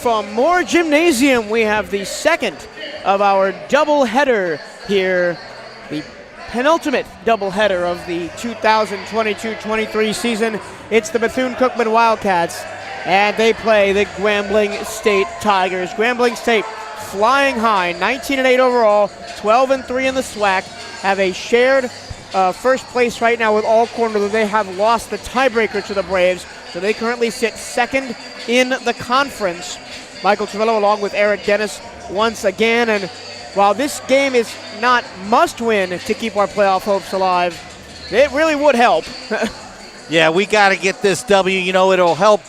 from Moore Gymnasium. We have the second of our doubleheader here, the penultimate doubleheader of the 2022-23 season. It's the Bethune-Cookman Wildcats, and they play the Grambling State Tigers. Grambling State flying high, 19-8 overall, 12-3 in the SWAC, have a shared first place right now with Alcorn, though they have lost the tiebreaker to the Braves, so they currently sit second in the conference. Michael Travello along with Eric Dennis once again, and while this game is not must-win to keep our playoff hopes alive, it really would help. Yeah, we got to get this W. You know, it'll help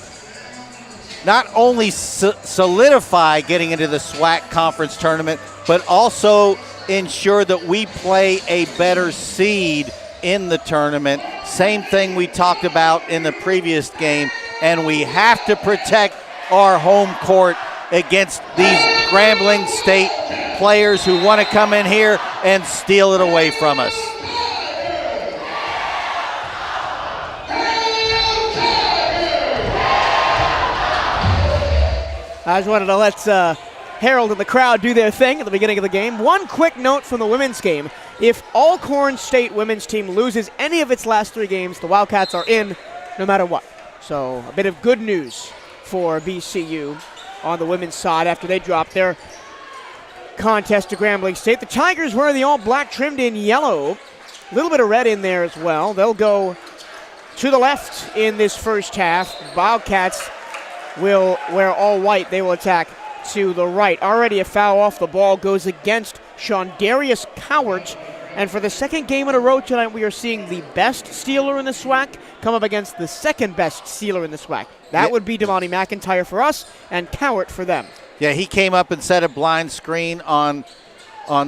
not only solidify getting into the SWAC conference tournament, but also ensure that we play a better seed in the tournament. Same thing we talked about in the previous game, and we have to protect our home court against these Grambling State players who want to come in here and steal it away from us. I just wanted to let Harold and the crowd do their thing at the beginning of the game. One quick note from the women's game. If Alcorn State women's team loses any of its last 3 games, the Wildcats are in no matter what. So a bit of good news for BCU on the women's side after they dropped their contest to Grambling State. The Tigers wear the all-black trimmed in yellow. A little bit of red in there as well. They'll go to the left in this first half. Wildcats will wear all white. They will attack to the right. Already a foul off the ball goes against Shondarius Cowart. And for the second game in a row tonight, we are seeing the best stealer in the SWAC come up against the second best stealer in the SWAC. That would be Devontae McIntyre for us and Cowart for them. Yeah, he came up and set a blind screen on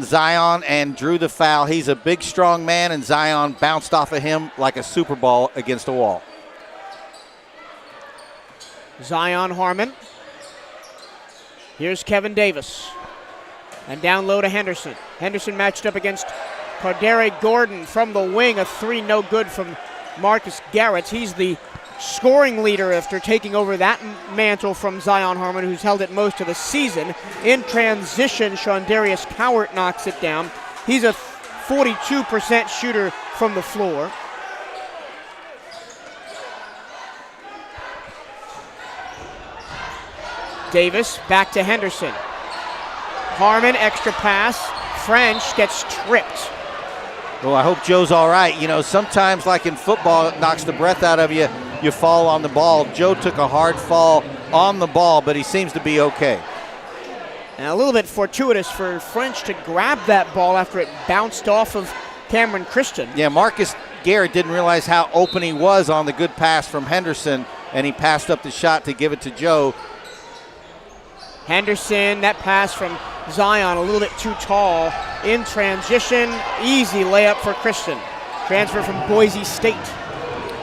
Zion and drew the foul. He's a big, strong man, and Zion bounced off of him like a Super Ball against a wall. Zion Harmon. Here's Kevin Davis. And down low to Henderson. Henderson matched up against Cardere Gordon from the wing. A 3 no good from Marcus Garrett. He's the scoring leader after taking over that mantle from Zion Harmon, who's held it most of the season. In transition, Shondarius Cowart knocks it down. He's a 42% shooter from the floor. Davis back to Henderson. Harmon, extra pass. French gets tripped. Well, I hope Joe's all right. You know, sometimes, like in football, it knocks the breath out of you. You fall on the ball. Joe took a hard fall on the ball, but he seems to be okay. And a little bit fortuitous for French to grab that ball after it bounced off of Cameron Christian. Yeah, Marcus Garrett didn't realize how open he was on the good pass from Henderson, and he passed up the shot to give it to Joe. Henderson, that pass from Zion, a little bit too tall. In transition, easy layup for Christian. Transfer from Boise State.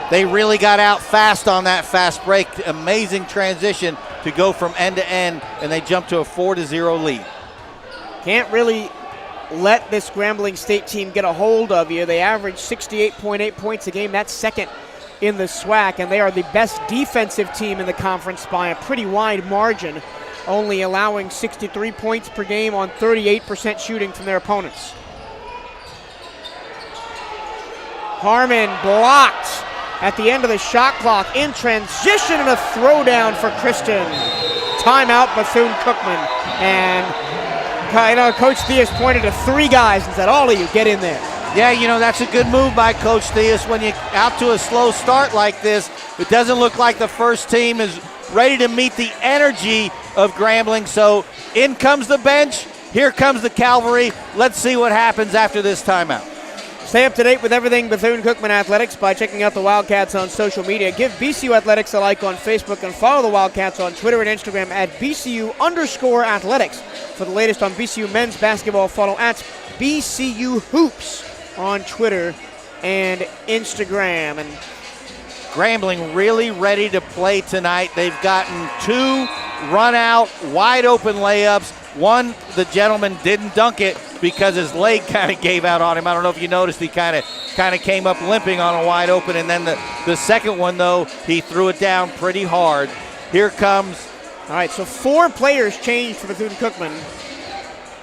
They really got out fast on that fast break. Amazing transition to go from end to end, and they jumped to a 4-0 lead. Can't really let this Grambling State team get a hold of you. They average 68.8 points a game. That's second in the SWAC, and they are the best defensive team in the conference by a pretty wide margin, only allowing 63 points per game on 38% shooting from their opponents. Harmon blocked at the end of the shot clock. In transition and a throwdown for Christian. Timeout Bethune-Cookman. And Coach Theus pointed to 3 guys and said, all of you, get in there. Yeah, you know, that's a good move by Coach Theus. When you're out to a slow start like this, it doesn't look like the first team is ready to meet the energy of Grambling. So in comes the bench, here comes the cavalry. Let's see what happens after this timeout. Stay up to date with everything Bethune-Cookman Athletics by checking out the Wildcats on social media. Give BCU Athletics a like on Facebook and follow the Wildcats on Twitter and Instagram at BCU_athletics. For the latest on BCU men's basketball, follow at BCU Hoops on Twitter and Instagram. And Grambling really ready to play tonight. They've gotten 2 run-out, wide-open layups. One, the gentleman didn't dunk it because his leg kind of gave out on him. I don't know if you noticed, he kind of came up limping on a wide open. And then the second one, though, he threw it down pretty hard. Here comes All right, so 4 players changed for Bethune-Cookman.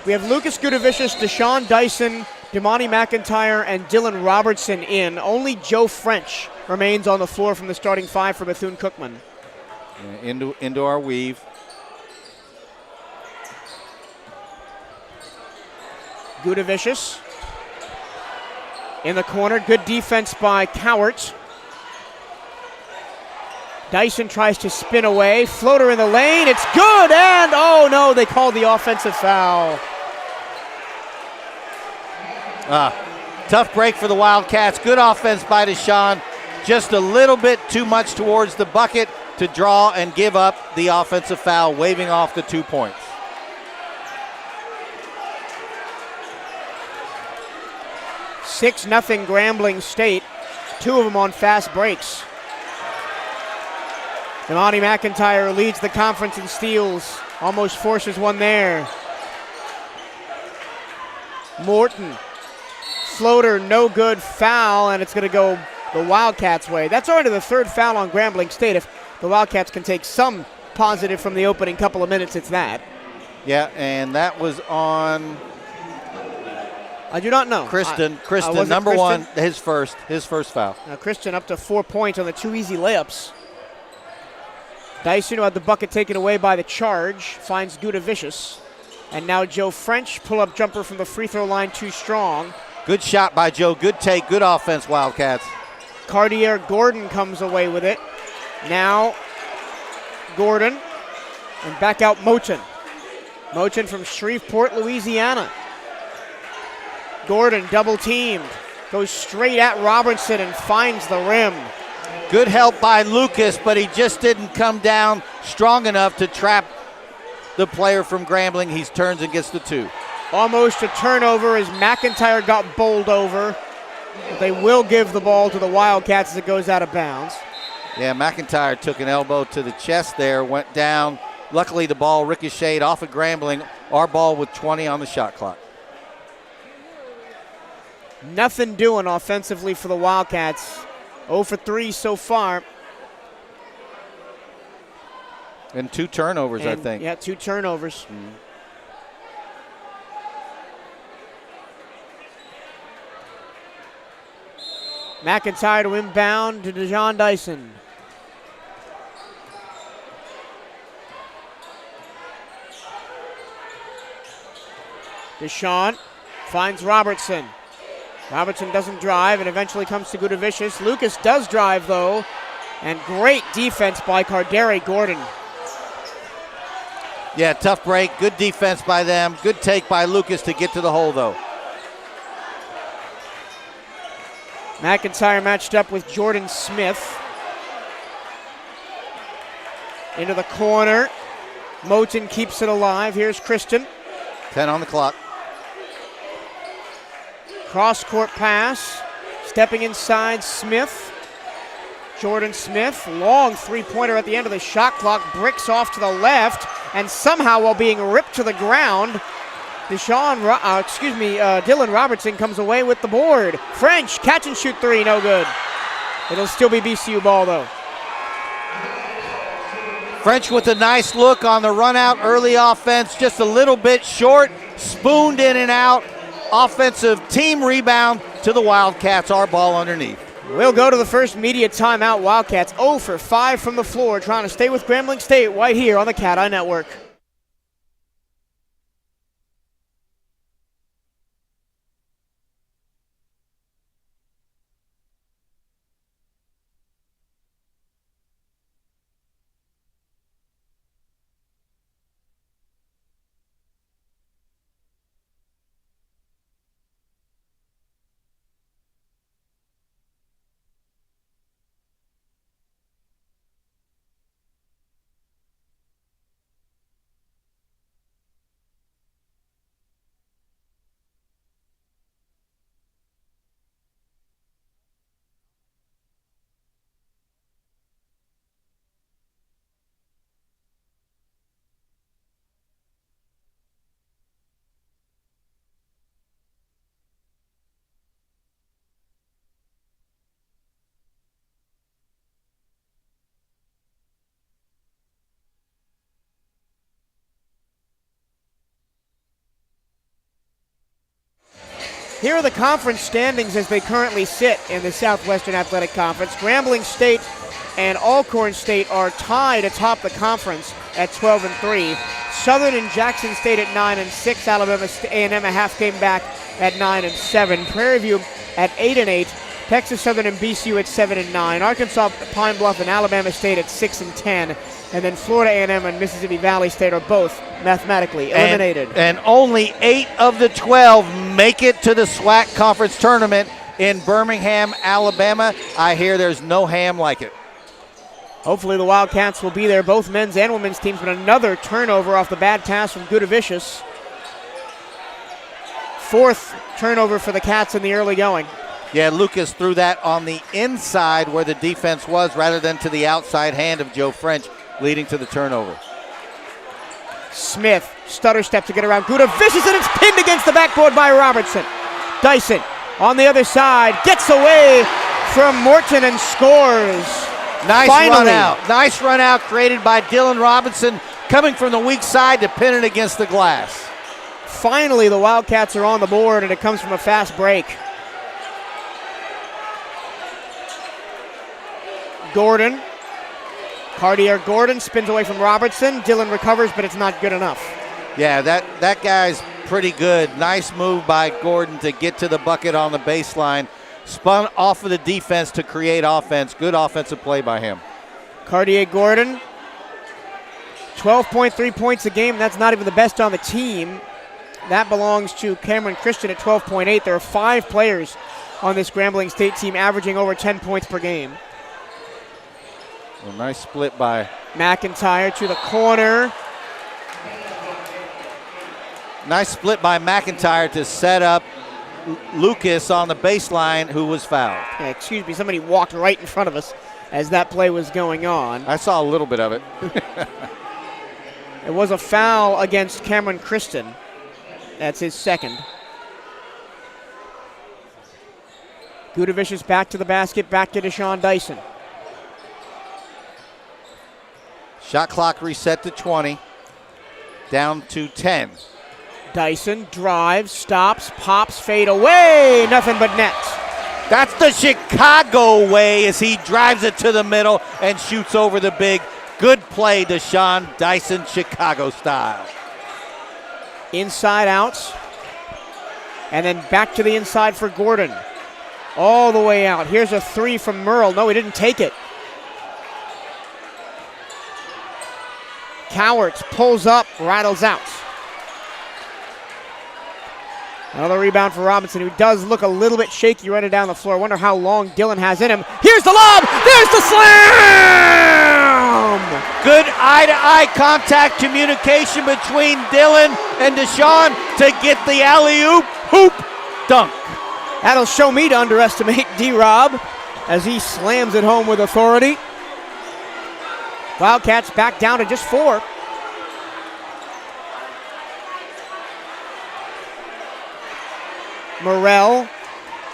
We have Lucas Gudavicius, Deshaun Dyson, Damani McIntyre, and Dylan Robertson in. Only Joe French remains on the floor from the starting 5 for Bethune-Cookman. Into our weave. Gudavicius in the corner. Good defense by Cowart. Dyson tries to spin away. Floater in the lane. It's good, and oh no, they called the offensive foul. Tough break for the Wildcats. Good offense by Deshaun. Just a little bit too much towards the bucket to draw and give up the offensive foul, waving off the 2 points. Six nothing Grambling State. 2 of them on fast breaks. Damani McIntyre leads the conference in steals. Almost forces one there. Morton. Floater, no good, foul, and it's going to go the Wildcats' way. That's already the 3rd foul on Grambling State. If the Wildcats can take some positive from the opening couple of minutes, it's that. Yeah, and that was on I do not know. Kristen, was number Kristen? 1, his first foul. Now Kristen up to 4 points on the 2 easy layups. Dyson, who had the bucket taken away by the charge, finds Gudavicius. And now Joe French, pull-up jumper from the free throw line, too strong. Good shot by Joe. Good take. Good offense, Wildcats. Cartier Gordon comes away with it. Now Gordon, and back out Moten. Moten from Shreveport, Louisiana. Gordon double teamed, goes straight at Robertson and finds the rim. Good help by Lucas, but he just didn't come down strong enough to trap the player from Grambling. He turns and gets the 2. Almost a turnover as McIntyre got bowled over. But they will give the ball to the Wildcats as it goes out of bounds. Yeah, McIntyre took an elbow to the chest there, went down. Luckily, the ball ricocheted off of Grambling. Our ball with 20 on the shot clock. Nothing doing offensively for the Wildcats. 0 for 3 so far. And 2 turnovers, I think. Yeah, 2 turnovers. McIntyre to inbound to Deshaun Dyson. Deshaun finds Robertson. Robertson doesn't drive and eventually comes to Gudavicius. Lucas does drive, though, and great defense by Cardere Gordon. Yeah, tough break. Good defense by them. Good take by Lucas to get to the hole, though. McIntyre matched up with Jordan Smith. Into the corner. Moten keeps it alive. Here's Kristen. 10 on the clock. Cross-court pass. Stepping inside, Smith. Jordan Smith, long three-pointer at the end of the shot clock, bricks off to the left, and somehow while being ripped to the ground, Dylan Robertson comes away with the board. French, catch and shoot 3, no good. It'll still be BCU ball, though. French with a nice look on the run out, early offense, just a little bit short, spooned in and out. Offensive team rebound to the Wildcats, our ball underneath. We'll go to the first media timeout. Wildcats 0 for 5 from the floor, trying to stay with Grambling State right here on the Cat Eye Network. Here are the conference standings as they currently sit in the Southwestern Athletic Conference. Grambling State and Alcorn State are tied atop the conference at 12-3. Southern and Jackson State at 9-6. Alabama A&M a half game back at 9-7. Prairie View at 8-8. Texas Southern and BCU at 7-9. Arkansas, Pine Bluff, and Alabama State at 6-10. And then Florida A&M and Mississippi Valley State are both mathematically eliminated. And only 8 of the 12 make it to the SWAC Conference Tournament in Birmingham, Alabama. I hear there's no ham like it. Hopefully the Wildcats will be there, both men's and women's teams, but another turnover off the bad pass from Gudavicius. 4th turnover for the Cats in the early going. Yeah, Lucas threw that on the inside where the defense was rather than to the outside hand of Joe French, leading to the turnover. Smith, stutter step to get around Gudavicius, and it's pinned against the backboard by Robertson. Dyson on the other side gets away from Morton and scores. Nice run out. Nice run out created by Dylan Robinson, coming from the weak side to pin it against the glass. Finally, the Wildcats are on the board, and it comes from a fast break. Gordon. Cartier-Gordon spins away from Robertson. Dylan recovers, but it's not good enough. Yeah, that guy's pretty good. Nice move by Gordon to get to the bucket on the baseline. Spun off of the defense to create offense. Good offensive play by him. Cartier-Gordon, 12.3 points a game. That's not even the best on the team. That belongs to Cameron Christian at 12.8. There are 5 players on this Grambling State team averaging over 10 points per game. A nice split by McIntyre to the corner. Nice split by McIntyre to set up Lucas on the baseline, who was fouled. Yeah, excuse me, somebody walked right in front of us as that play was going on. I saw a little bit of it. It was a foul against Cameron Christian. That's his second. Gudavicius back to the basket, back to Deshaun Dyson. Shot clock reset to 20, down to 10. Dyson drives, stops, pops, fade away, nothing but net. That's the Chicago way as he drives it to the middle and shoots over the big. Good play, Deshaun Dyson, Chicago style. Inside outs, and then back to the inside for Gordon. All the way out. Here's a 3 from Merle. No, he didn't take it. Cowarts pulls up, rattles out. Another rebound for Robinson, who does look a little bit shaky running down the floor. I wonder how long Dylan has in him. Here's the lob! There's the slam! Good eye-to-eye contact communication between Dylan and Deshaun to get the alley-oop, hoop, dunk. That'll show me to underestimate D-Rob as he slams it home with authority. Wildcats back down to just 4. Morrell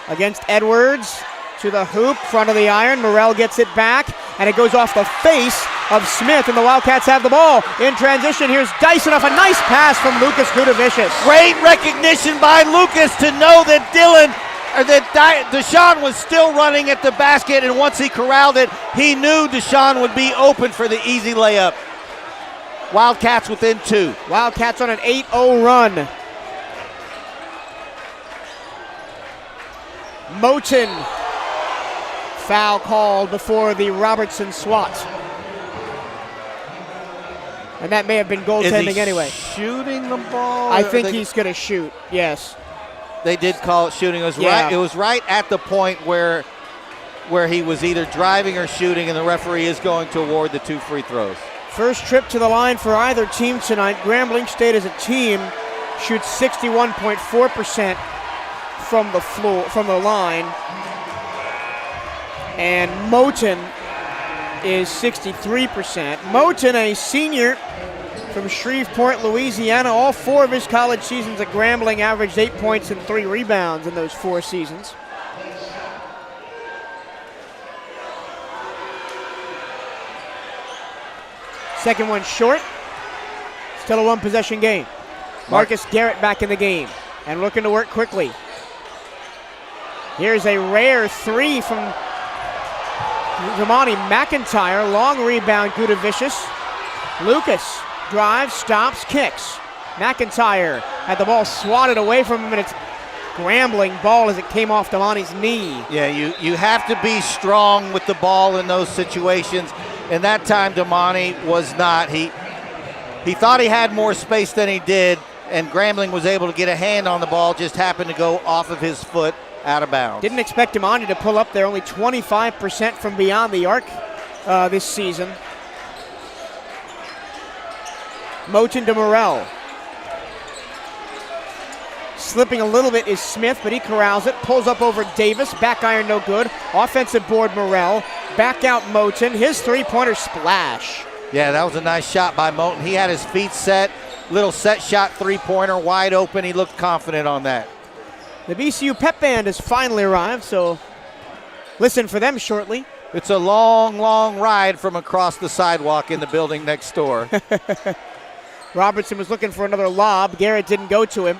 against Edwards to the hoop, front of the iron. Morrell gets it back, and it goes off the face of Smith, and the Wildcats have the ball. In transition, here's Dyson off a nice pass from Lucas Gudavicius. Great recognition by Lucas to know that Deshaun was still running at the basket, and once he corralled it, he knew Deshaun would be open for the easy layup. Wildcats within 2. Wildcats on an 8-0 run. Moten, foul called before the Robertson swat. And that may have been goaltending anyway. Shooting the ball? I think he's going to shoot, yes. They did call it shooting. It was right at the point where he was either driving or shooting, and the referee is going to award the 2 free throws. First trip to the line for either team tonight. Grambling State as a team shoots 61.4% from the line, and Moten is 63%. Moten, a senior from Shreveport, Louisiana. All 4 of his college seasons at Grambling, averaged 8 points and 3 rebounds in those 4 seasons. Second one short. Still a 1-possession game. Marcus Garrett back in the game and looking to work quickly. Here's a rare three from Damani McIntyre. Long rebound, Gudavicius. Lucas drives, stops, kicks. McIntyre had the ball swatted away from him, and it's Grambling ball as it came off Damani's knee. Yeah, you have to be strong with the ball in those situations, and that time Damani was not. He thought he had more space than he did, and Grambling was able to get a hand on the ball, just happened to go off of his foot out of bounds. Didn't expect Damani to pull up there, only 25% from beyond the arc this season. Moten to Morrell. Slipping a little bit is Smith, but he corrals it. Pulls up over Davis. Back iron no good. Offensive board Morrell. Back out Moten. His three-pointer splash. Yeah, that was a nice shot by Moten. He had his feet set. Little set shot three-pointer wide open. He looked confident on that. The BCU pep band has finally arrived, so listen for them shortly. It's a long, long ride from across the sidewalk in the building next door. Robertson was looking for another lob. Garrett didn't go to him.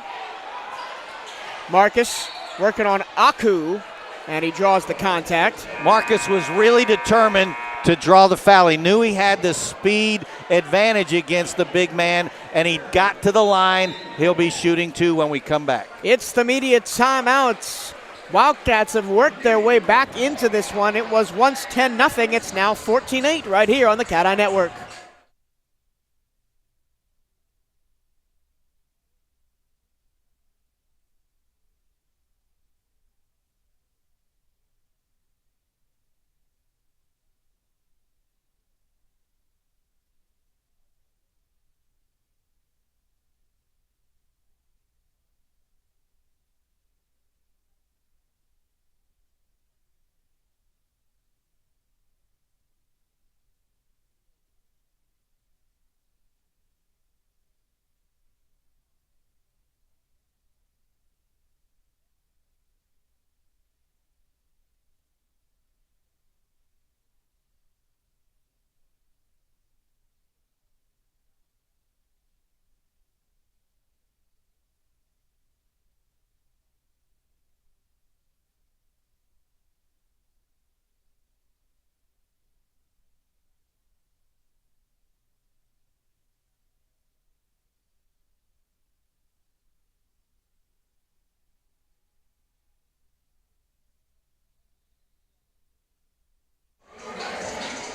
Marcus working on Aku, and he draws the contact. Marcus was really determined to draw the foul. He knew he had the speed advantage against the big man, and he got to the line. He'll be shooting two when we come back. It's the media timeouts. Wildcats have worked their way back into this one. It was once 10-0. It's now 14-8 right here on the Cat Eye Network.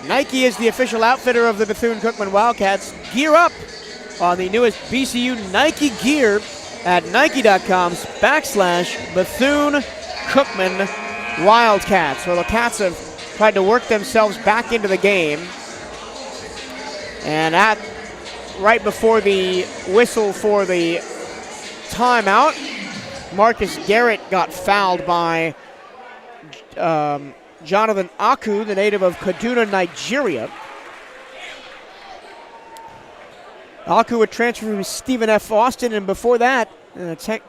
Nike is the official outfitter of the Bethune-Cookman Wildcats. Gear up on the newest BCU Nike gear at Nike.com/Bethune-Cookman Wildcats. Well, the Cats have tried to work themselves back into the game. And right before the whistle for the timeout, Marcus Garrett got fouled by Jonathan Aku, the native of Kaduna, Nigeria. Aku would transfer from Stephen F. Austin, and before that,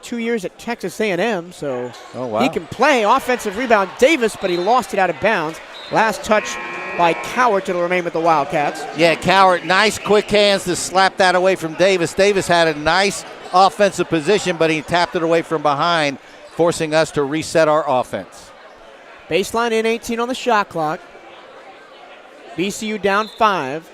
2 years at Texas A&M, so he can play. Offensive rebound, Davis, but he lost it out of bounds. Last touch by Cowart to remain with the Wildcats. Yeah, Cowart, nice quick hands to slap that away from Davis. Davis had a nice offensive position, but he tapped it away from behind, forcing us to reset our offense. Baseline in 18 on the shot clock. BCU down 5.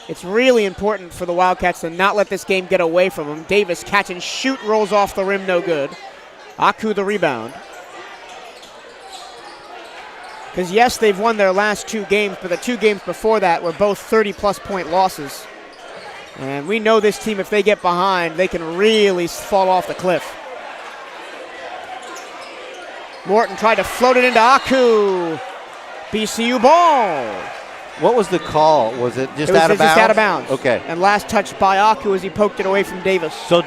It's really important for the Wildcats to not let this game get away from them. Davis catch and shoot, rolls off the rim, no good. Aku the rebound. Because yes, they've won their last 2 games, but the 2 games before that were both 30-plus point losses. And we know this team, if they get behind, they can really fall off the cliff. Morton tried to float it into Aku. BCU ball. What was the call? Was it just out of bounds? Just out of bounds. Okay. And last touch by Aku as he poked it away from Davis. So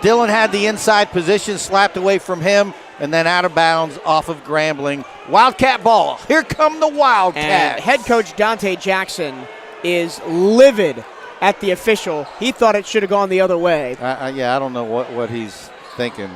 Dillon had the inside position slapped away from him, and then out of bounds off of Grambling. Wildcat ball. Here come the Wildcats. And head coach Dante Jackson is livid at the official. He thought it should have gone the other way. I don't know what he's thinking.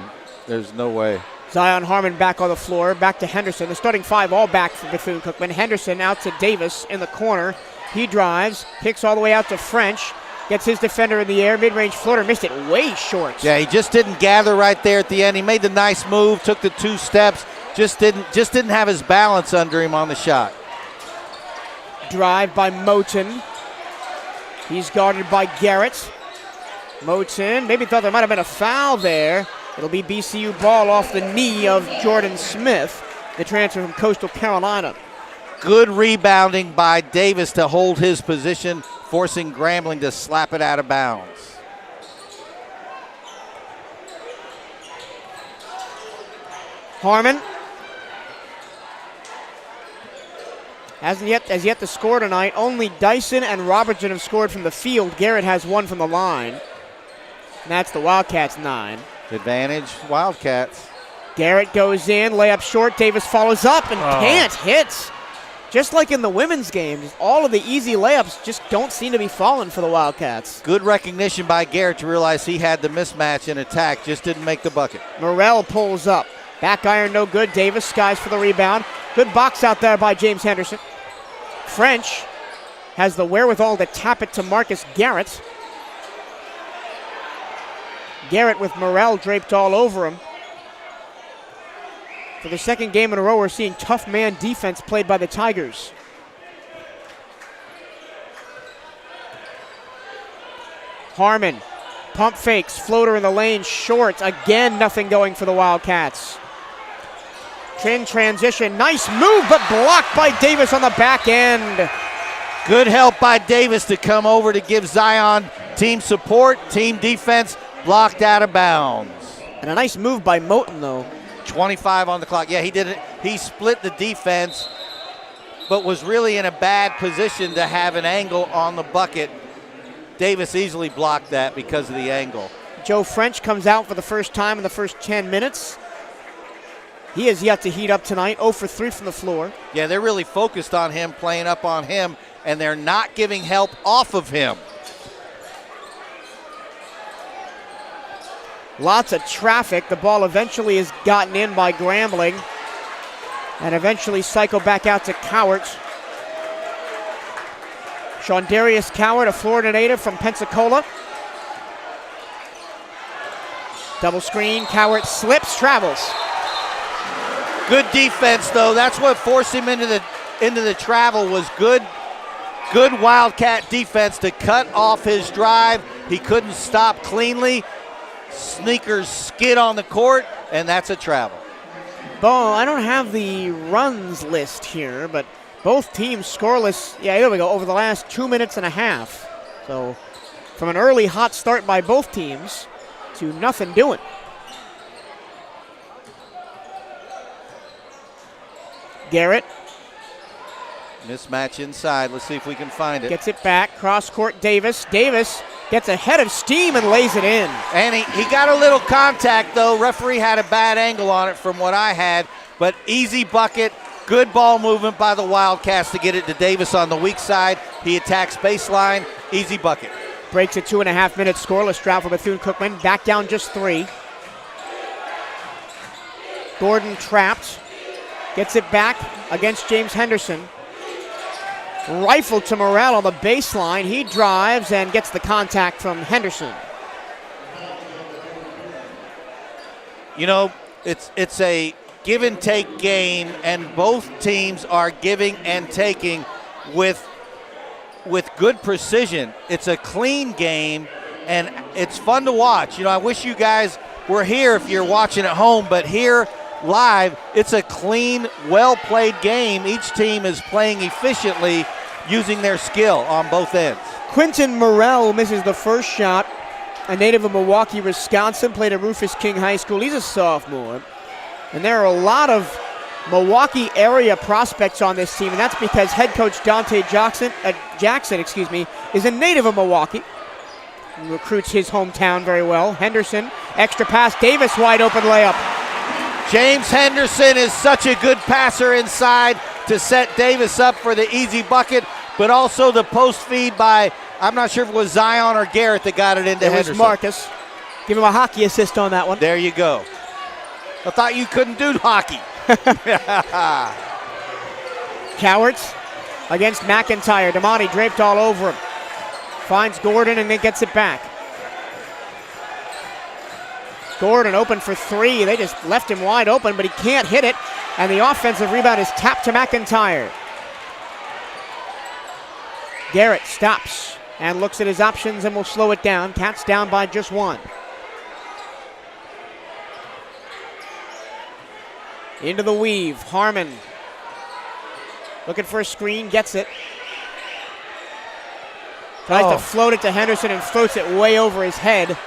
There's no way. Zion Harmon back on the floor, back to Henderson. The starting 5 all back for Bethune-Cookman. Henderson out to Davis in the corner. He drives, kicks all the way out to French, gets his defender in the air. Mid-range floater, missed it way short. Yeah, he just didn't gather right there at the end. He made the nice move, took the 2 steps, just didn't have his balance under him on the shot. Drive by Moten. He's guarded by Garrett. Moten maybe thought there might have been a foul there. It'll be BCU ball off the knee of Jordan Smith, the transfer from Coastal Carolina. Good rebounding by Davis to hold his position, forcing Grambling to slap it out of bounds. Harmon has yet to score tonight. Only Dyson and Robertson have scored from the field. Garrett has one from the line. And that's the Wildcats 9. Advantage, Wildcats. Garrett goes in, layup short. Davis follows up and can't hit. Just like in the women's game, all of the easy layups just don't seem to be falling for the Wildcats. Good recognition by Garrett to realize he had the mismatch in attack, just didn't make the bucket. Morrell pulls up. Back iron no good. Davis skies for the rebound. Good box out there by James Henderson. French has the wherewithal to tap it to Marcus Garrett. Garrett with Morrell draped all over him. For the second game in a row, we're seeing tough man defense played by the Tigers. Harmon, pump fakes, floater in the lane, short. Again, nothing going for the Wildcats. In transition, nice move, but blocked by Davis on the back end. Good help by Davis to come over to give Zion team support, team defense, blocked out of bounds. And a nice move by Moten, though. 25 on the clock. Yeah, he did it. He split the defense, but was really in a bad position to have an angle on the bucket. Davis easily blocked that because of the angle. Joe French comes out for the first time in the first 10 minutes. He has yet to heat up tonight, 0 for 3 from the floor. Yeah, they're really focused on him, playing up on him, and they're not giving help off of him. Lots of traffic. The ball eventually is gotten in by Grambling and eventually cycled back out to Cowart. Shaundarius Cowart, a Florida native from Pensacola. Double screen, Cowart slips, travels. Good defense, though. That's what forced him into the travel, was good Wildcat defense to cut off his drive. He couldn't stop cleanly. Sneakers skid on the court, and that's a travel. Bo, I don't have the runs list here, but both teams scoreless, yeah, here we go, over the last 2 minutes and a half. So from an early hot start by both teams to nothing doing. Garrett. Mismatch inside. Let's see if we can find it. Gets it back. Cross court Davis. Davis gets ahead of steam and lays it in. And he got a little contact, though. Referee had a bad angle on it from what I had. But easy bucket. Good ball movement by the Wildcats to get it to Davis on the weak side. He attacks baseline. Easy bucket. Breaks a 2.5 minute scoreless drought for Bethune-Cookman. Back down just 3. Gordon trapped. Gets it back against James Henderson. Rifle to Morrell on the baseline. He drives and gets the contact from Henderson. You know, it's a give and take game, and both teams are giving and taking with good precision. It's a clean game, and it's fun to watch. You know, I wish you guys were here if you're watching at home, but here live, it's a clean, well-played game. Each team is playing efficiently, using their skill on both ends. Quentin Morrell misses the first shot. A native of Milwaukee, Wisconsin, played at Rufus King High School. He's a sophomore. And there are a lot of Milwaukee area prospects on this team, and that's because head coach Dante Jackson, is a native of Milwaukee. He recruits his hometown very well. Henderson, extra pass, Davis wide open layup. James Henderson is such a good passer inside to set Davis up for the easy bucket, but also the post feed by, I'm not sure if it was Zion or Garrett that got it into Henderson. It was Marcus. Give him a hockey assist on that one. There you go. I thought you couldn't do hockey. Cowart against McIntyre. Damani draped all over him. Finds Gordon and then gets it back. Gordon open for three. They just left him wide open, but he can't hit it. And the offensive rebound is tapped to McIntyre. Garrett stops and looks at his options and will slow it down. Cats down by just one. Into the weave. Harmon looking for a screen, gets it. Tries to float it to Henderson and floats it way over his head.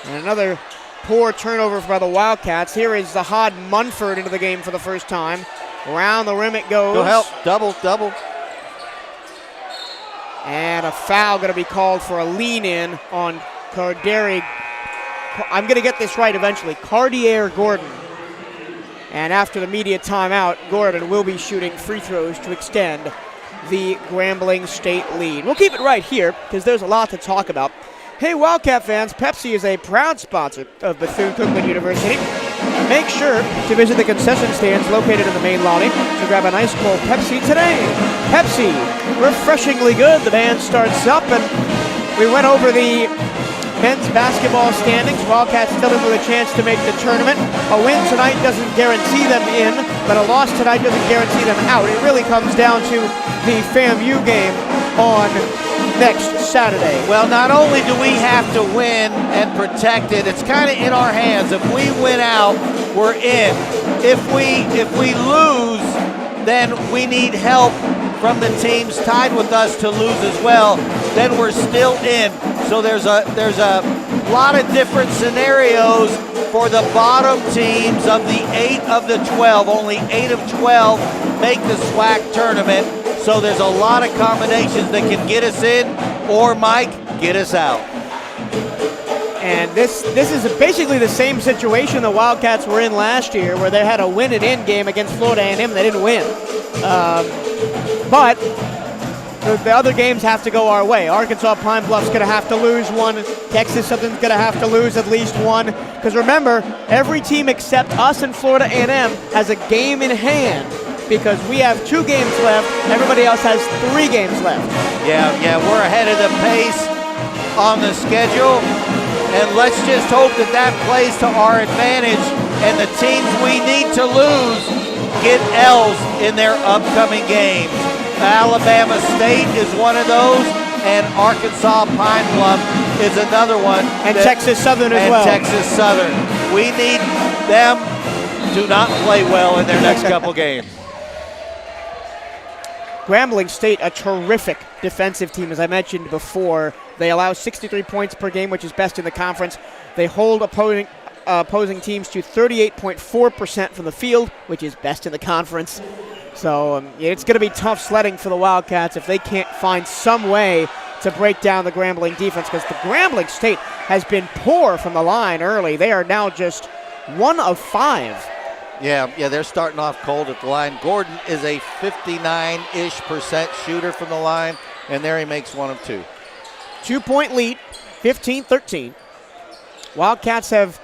And another poor turnover by the Wildcats. Here is Zahad Munford into the game for the first time. Around the rim it goes. Go help. Double. And a foul going to be called for a lean-in on Cardier. I'm going to get this right eventually. Cardier Gordon. And after the media timeout, Gordon will be shooting free throws to extend the Grambling State lead. We'll keep it right here because there's a lot to talk about. Hey, Wildcat fans, Pepsi is a proud sponsor of Bethune-Cookman University. Make sure to visit the concession stands located in the main lobby to grab an ice cold Pepsi today. Pepsi, refreshingly good. The band starts up, and we went over the men's basketball standings. Wildcats still in with a chance to make the tournament. A win tonight doesn't guarantee them in, but a loss tonight doesn't guarantee them out. It really comes down to the FAMU game on next Saturday. Well, not only do we have to win and protect it, it's kind of in our hands. If we win out, we're in. If we lose, then we need help from the teams tied with us to lose as well. Then we're still in. So there's a lot of different scenarios for the bottom teams of the 8 of the 12. Only 8 of 12 make the SWAC tournament. So there's a lot of combinations that can get us in or, Mike, get us out. And this is basically the same situation the Wildcats were in last year, where they had a win and in game against Florida A&M. They didn't win. But the other games have to go our way. Arkansas Pine Bluff's going to have to lose one. Texas Southern's going to have to lose at least one. Because remember, every team except us and Florida A&M has a game in hand, because we have 2 games left. Everybody else has 3 games left. Yeah, we're ahead of the pace on the schedule. And let's just hope that plays to our advantage. And the teams we need to lose get L's in their upcoming games. Alabama State is one of those, and Arkansas Pine Bluff is another one. And Texas Southern as well. And Texas Southern. We need them to not play well in their next couple games. Grambling State, a terrific defensive team, as I mentioned before. They allow 63 points per game, which is best in the conference. They hold opposing teams to 38.4% from the field, which is best in the conference. So it's going to be tough sledding for the Wildcats if they can't find some way to break down the Grambling defense, because the Grambling State has been poor from the line early. They are now just 1 of 5. Yeah, they're starting off cold at the line. Gordon is a 59-ish% shooter from the line, and there he makes 1 of 2. 2-point lead, 15-13. Wildcats have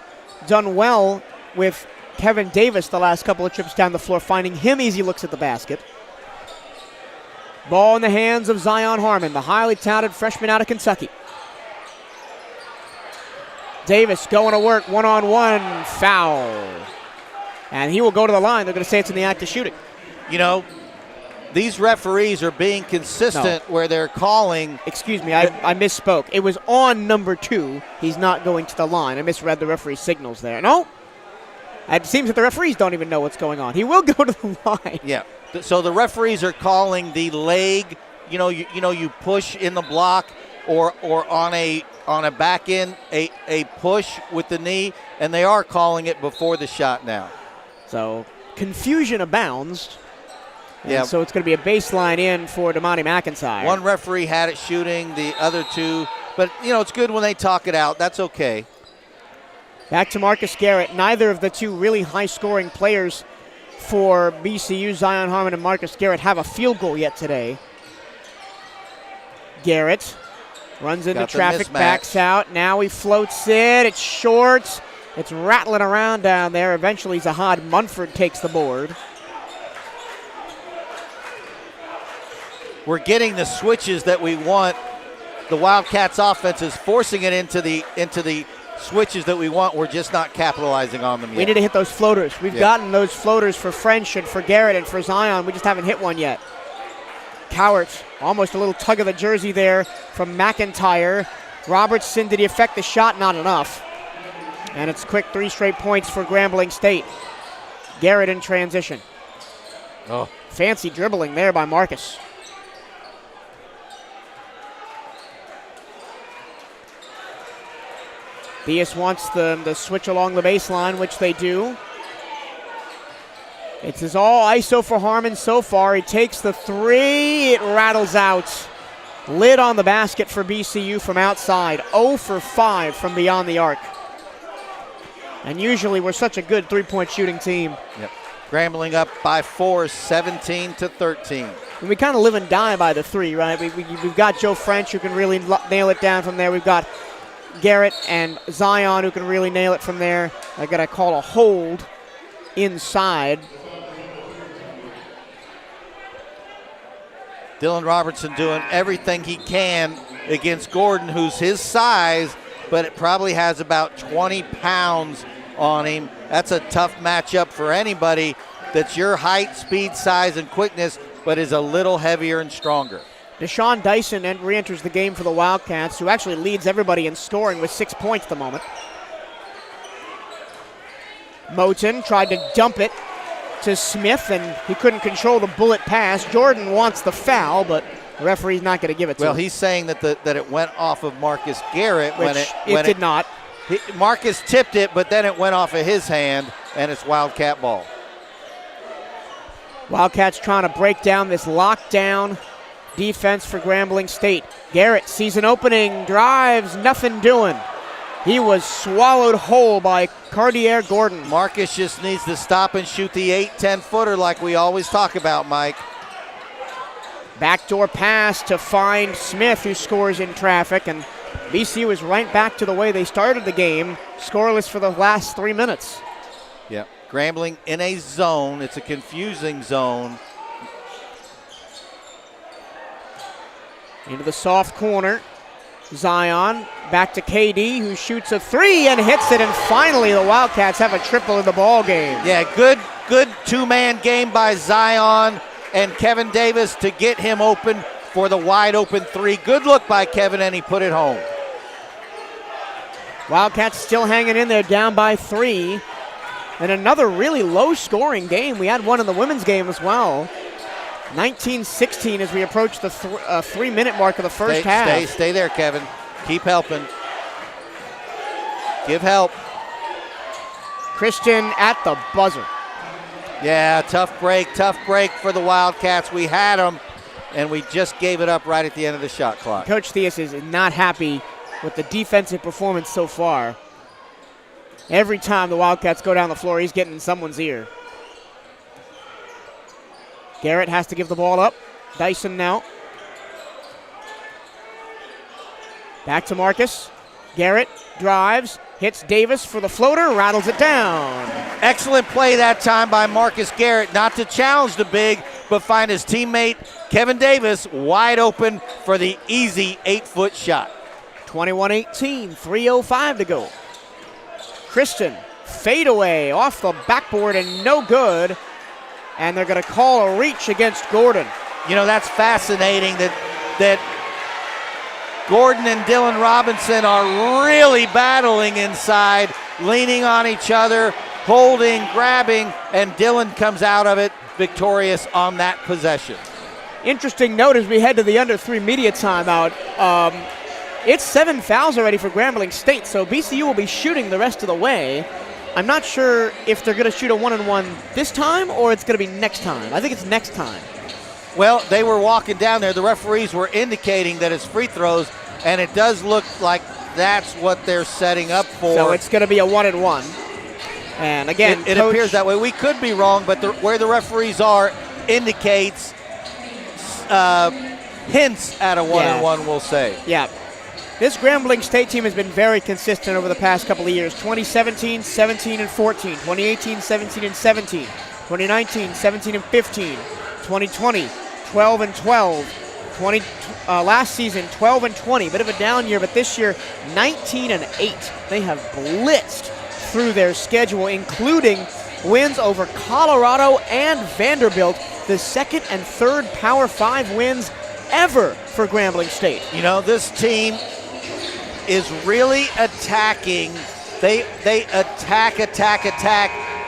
done well with Kevin Davis the last couple of trips down the floor, finding him easy looks at the basket. Ball in the hands of Zion Harmon, the highly touted freshman out of Kentucky. Davis going to work, one-on-one, foul. And he will go to the line. They're going to say it's in the act of shooting. You know, these referees are being consistent where they're calling. Excuse me, I misspoke. It was on number 2. He's not going to the line. I misread the referee's signals there. No, it seems that the referees don't even know what's going on. He will go to the line. Yeah. So the referees are calling the leg. You push in the block or on a back end a push with the knee, and they are calling it before the shot now. So confusion abounds. Yeah. So it's going to be a baseline in for Damani McIntyre. One referee had it shooting, the other 2. But, it's good when they talk it out. That's okay. Back to Marcus Garrett. Neither of the 2 really high-scoring players for BCU, Zion Harmon and Marcus Garrett, have a field goal yet today. Garrett runs into traffic, backs out. Now he floats it. It's short. It's rattling around down there. Eventually, Zahad Munford takes the board. We're getting the switches that we want. The Wildcats offense is forcing it into the switches that we want. We're just not capitalizing on them yet. We need to hit those floaters. We've gotten those floaters for French and for Garrett and for Zion. We just haven't hit one yet. Cowart, almost a little tug of the jersey there from McIntyre. Robertson, did he affect the shot? Not enough. And it's quick 3 straight points for Grambling State. Garrett in transition. Oh. Fancy dribbling there by Marcus. Diaz wants them to switch along the baseline, which they do. It is all ISO for Harmon so far. He takes the 3. It rattles out. Lid on the basket for BCU from outside. 0 for 5 from beyond the arc. And usually we're such a good three-point shooting team. Yep. Grambling up by 4, 17-13. And we kind of live and die by the 3, right? We've got Joe French who can really nail it down from there. We've got Garrett and Zion who can really nail it from there. I got to call a hold inside. Dylan Robertson doing everything he can against Gordon, who's his size, but it probably has about 20 pounds on him. That's a tough matchup for anybody that's your height, speed, size, and quickness, but is a little heavier and stronger. Deshaun Dyson re-enters the game for the Wildcats, who actually leads everybody in scoring with 6 points at the moment. Moten tried to dump it to Smith, and he couldn't control the bullet pass. Jordan wants the foul, but the referee's not going to give it to him. Well, he's saying that it went off of Marcus Garrett. Which it did not. Marcus tipped it, but then it went off of his hand, and it's Wildcat ball. Wildcats trying to break down this lockdown defense for Grambling State. Garrett sees an opening, drives, nothing doing. He was swallowed whole by Cartier Gordon. Marcus just needs to stop and shoot the 8-10 footer like we always talk about, Mike. Backdoor pass to find Smith, who scores in traffic, and BCU is right back to the way they started the game, scoreless for the last 3 minutes. Yeah, Grambling in a zone. It's a confusing zone. Into the soft corner. Zion back to KD, who shoots a 3 and hits it, and finally the Wildcats have a triple in the ball game. Yeah, good two-man game by Zion and Kevin Davis to get him open for the wide open 3. Good look by Kevin, and he put it home. Wildcats still hanging in there, down by 3. And another really low-scoring game. We had one in the women's game as well. 19-16 as we approach the 3-minute mark of the first half. Stay there, Kevin. Keep helping. Give help. Christian at the buzzer. Yeah, tough break for the Wildcats. We had them, and we just gave it up right at the end of the shot clock. Coach Theus is not happy with the defensive performance so far. Every time the Wildcats go down the floor, he's getting in someone's ear. Garrett has to give the ball up. Dyson now. Back to Marcus. Garrett drives, hits Davis for the floater, rattles it down. Excellent play that time by Marcus Garrett, not to challenge the big, but find his teammate Kevin Davis wide open for the easy 8-foot shot. 21-18, 3:05 to go. Christian, fadeaway off the backboard and no good. And they're going to call a reach against Gordon. You know, that's fascinating that Gordon and Dylan Robinson are really battling inside, leaning on each other, holding, grabbing, and Dylan comes out of it victorious on that possession. Interesting note as we head to the under 3 media timeout. It's 7 fouls already for Grambling State, so BCU will be shooting the rest of the way. I'm not sure if they're going to shoot a 1-on-1 this time or it's going to be next time. I think it's next time. Well, they were walking down there. The referees were indicating that it's free throws, and it does look like that's what they're setting up for. So it's going to be a 1-on-1. And again, it appears that way. We could be wrong, but where the referees are indicates hints at a 1-on-1, we'll say. Yeah. This Grambling State team has been very consistent over the past couple of years. 2017, 17 and 14. 2018, 17 and 17. 2019, 17 and 15. 2020, 12 and 12. Last season, 12-20, bit of a down year, but this year, 19-8. They have blitzed through their schedule, including wins over Colorado and Vanderbilt, the second and third Power 5 wins ever for Grambling State. You know, this team is really attacking. They attack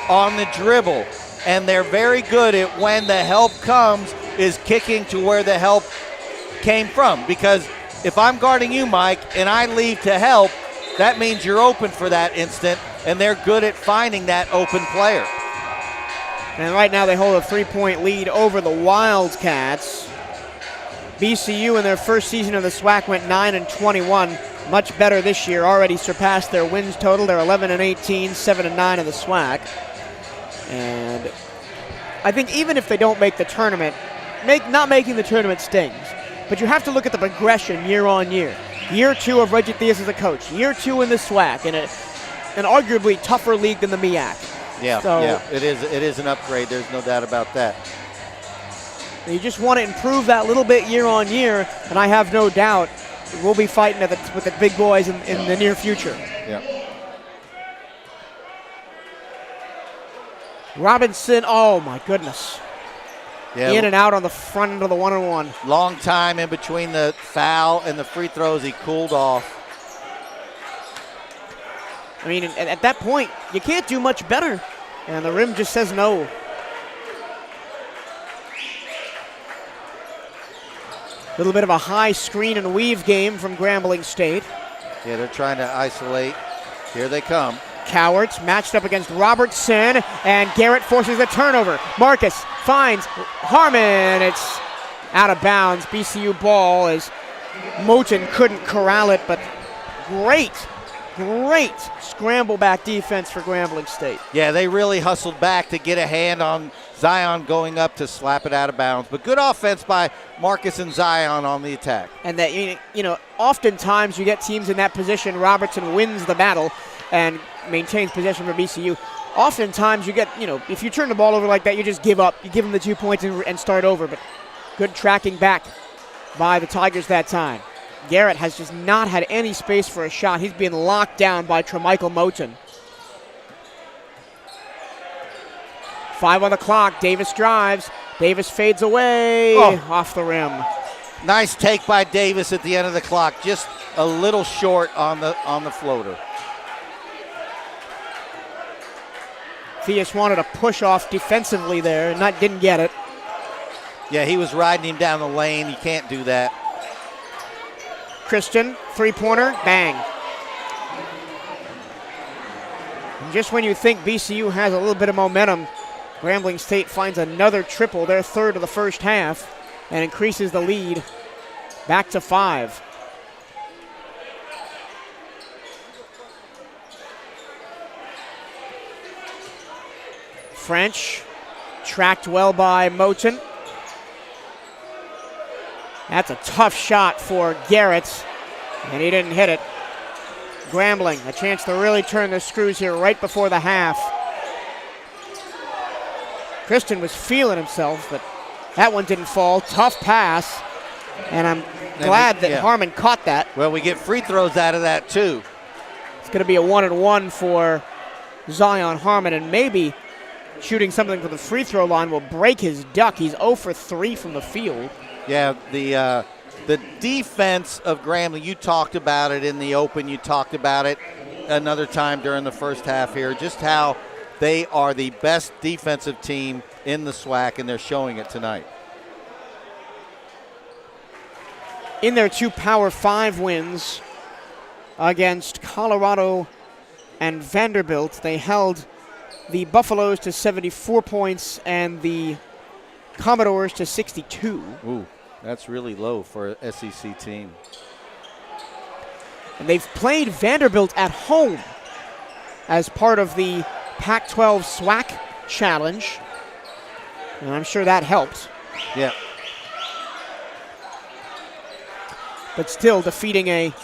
on the dribble, and they're very good at when the help comes is kicking to where the help came from. Because if I'm guarding you, Mike, and I leave to help, that means you're open for that instant, and they're good at finding that open player. And right now they hold a 3-point lead over the Wildcats. BCU in their first season of the SWAC went 9-21. Much better this year, already surpassed their wins total. They're 11-18, 7-9 in the SWAC. And I think even if they don't make the tournament, not making the tournament stings. But you have to look at the progression year on year. Year 2 of Reggie Theus as a coach. Year 2 in the SWAC, in an arguably tougher league than the MEAC. Yeah, it is an upgrade. There's no doubt about that. You just want to improve that little bit year on year, and I have no doubt we'll be fighting with the big boys in the near future. Yeah. Robinson, oh my goodness. Yeah. In and out on the front end of the 1-on-1. Long time in between the foul and the free throws. He cooled off. I mean, at that point, you can't do much better. And the rim just says no. A little bit of a high screen and weave game from Grambling State. Yeah, they're trying to isolate. Here they come. Cowards matched up against Robertson, and Garrett forces the turnover. Marcus finds Harmon. It's out of bounds. BCU ball as Moten couldn't corral it, but great scramble back defense for Grambling State. Yeah, they really hustled back to get a hand on Zion going up to slap it out of bounds. But good offense by Marcus and Zion on the attack. And that, oftentimes you get teams in that position. Robertson wins the battle and maintains possession for BCU. Oftentimes you get, if you turn the ball over like that, you just give up. You give them the 2 points and start over. But good tracking back by the Tigers that time. Garrett has just not had any space for a shot. He's being locked down by Tremichael Moten. 5 on the clock. Davis drives. Davis fades away off the rim. Nice take by Davis at the end of the clock. Just a little short on the floater. Theus wanted to push off defensively there and didn't get it. Yeah, he was riding him down the lane. You can't do that. Christian, three-pointer, bang. And just when you think BCU has a little bit of momentum, Grambling State finds another triple, their third of the first half, and increases the lead back to 5. French, tracked well by Moten. That's a tough shot for Garrett, and he didn't hit it. Grambling, a chance to really turn the screws here right before the half. Christian was feeling himself, but that one didn't fall. Tough pass, and I'm glad that Harmon caught that. Well, we get free throws out of that, too. It's going to be a 1-and-1 for Zion Harmon, and maybe shooting something from the free throw line will break his duck. He's 0 for 3 from the field. Yeah, the defense of Grambling, you talked about it in the open. You talked about it another time during the first half here, just how they are the best defensive team in the SWAC, and they're showing it tonight. In their 2 Power 5 wins against Colorado and Vanderbilt, they held the Buffaloes to 74 points and the Commodores to 62. Ooh, that's really low for an SEC team. And they've played Vanderbilt at home as part of the Pac-12 SWAC Challenge. And I'm sure that helped. Yeah. But still defeating a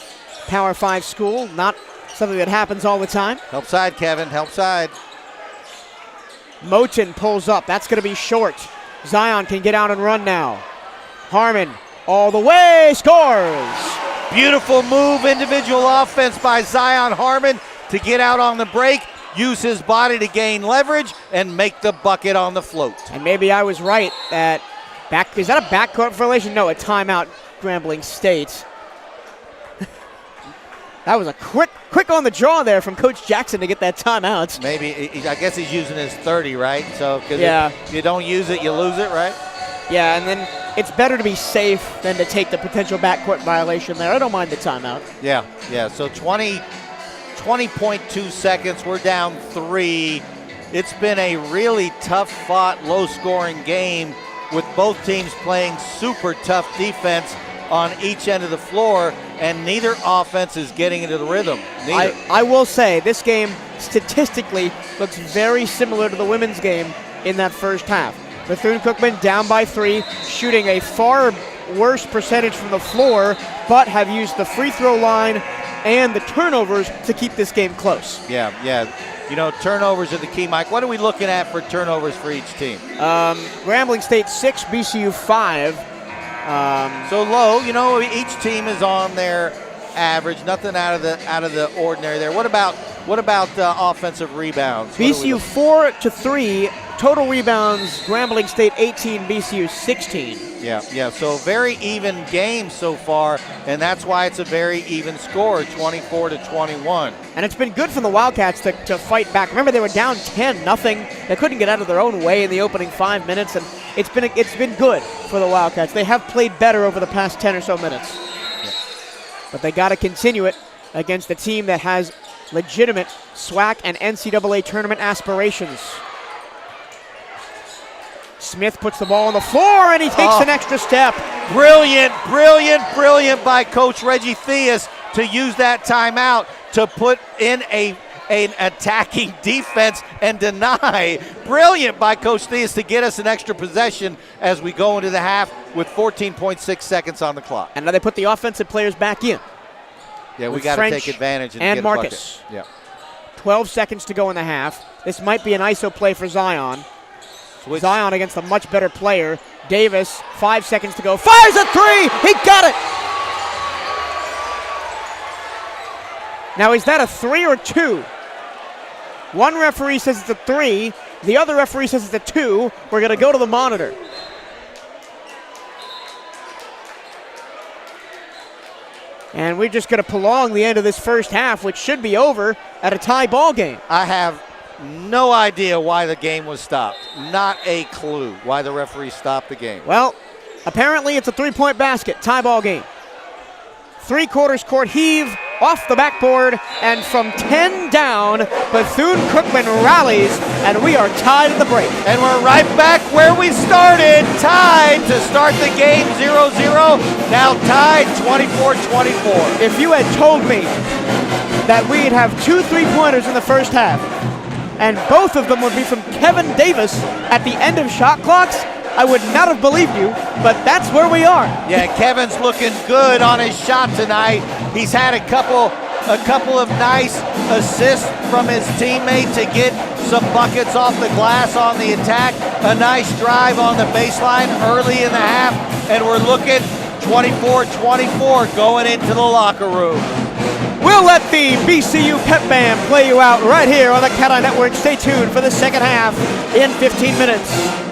Power 5 school, not something that happens all the time. Help side, Kevin, help side. Moten pulls up, that's gonna be short. Zion can get out and run now. Harmon all the way, scores. Beautiful move, individual offense by Zion Harmon to get out on the break, use his body to gain leverage, and make the bucket on the float. And maybe I was right at is that a backcourt violation? No, a timeout, Grambling State. That was a quick on the draw there from Coach Jackson to get that timeout. Maybe, I guess he's using his 30, right? So, because if you don't use it, you lose it, right? Yeah, and then it's better to be safe than to take the potential backcourt violation there. I don't mind the timeout. Yeah. So 20.2 seconds. We're down 3. It's been a really tough-fought, low-scoring game with both teams playing super tough defense on each end of the floor, and neither offense is getting into the rhythm. I will say this game statistically looks very similar to the women's game in that first half. Bethune-Cookman down by 3, shooting a far worse percentage from the floor, but have used the free throw line and the turnovers to keep this game close. Yeah. Turnovers are the key, Mike. What are we looking at for turnovers for each team? Grambling State 6, BCU 5. So low. Each team is on their average. Nothing out of the ordinary there. What about offensive rebounds? BCU 4 to 3. Total rebounds, Grambling State 18, BCU 16. Yeah. So very even game so far, and that's why it's a very even score, 24 to 21. And it's been good for the Wildcats to fight back. Remember, they were down 10-0. They couldn't get out of their own way in the opening 5 minutes, and it's been good for the Wildcats. They have played better over the past 10 or so minutes. Yeah. But they got to continue it against a team that has legitimate SWAC and NCAA tournament aspirations. Smith puts the ball on the floor, and he takes an extra step. Brilliant by Coach Reggie Theus to use that timeout to put in an attacking defense and deny. Brilliant by Coach Theus to get us an extra possession as we go into the half with 14.6 seconds on the clock. And now they put the offensive players back in. Yeah, we got to take advantage and get Marcus. A bucket. Yeah. 12 seconds to go in the half. This might be an ISO play for Zion. Zion against a much better player. Davis, 5 seconds to go. Fires a 3! He got it! Now, is that a 3 or 2? One referee says it's a 3. The other referee says it's a 2. We're going to go to the monitor. And we're just going to prolong the end of this first half, which should be over at a tie ball game. I have no idea why the game was stopped. Not a clue why the referee stopped the game. Well, apparently it's a 3-point basket, tie ball game. 3/4 court heave off the backboard, and from 10 down, Bethune-Cookman rallies, and we are tied at the break. And we're right back where we started, tied to start the game 0-0, now tied 24-24. If you had told me that we'd have 2 3-pointers in the first half, and both of them would be from Kevin Davis at the end of shot clocks, I would not have believed you, but that's where we are. Yeah, Kevin's looking good on his shot tonight. He's had a couple of nice assists from his teammate to get some buckets off the glass on the attack. A nice drive on the baseline early in the half, and we're looking 24-24 going into the locker room. We'll let the BCU Pep Band play you out right here on the Cat-Eye Network. Stay tuned for the second half in 15 minutes.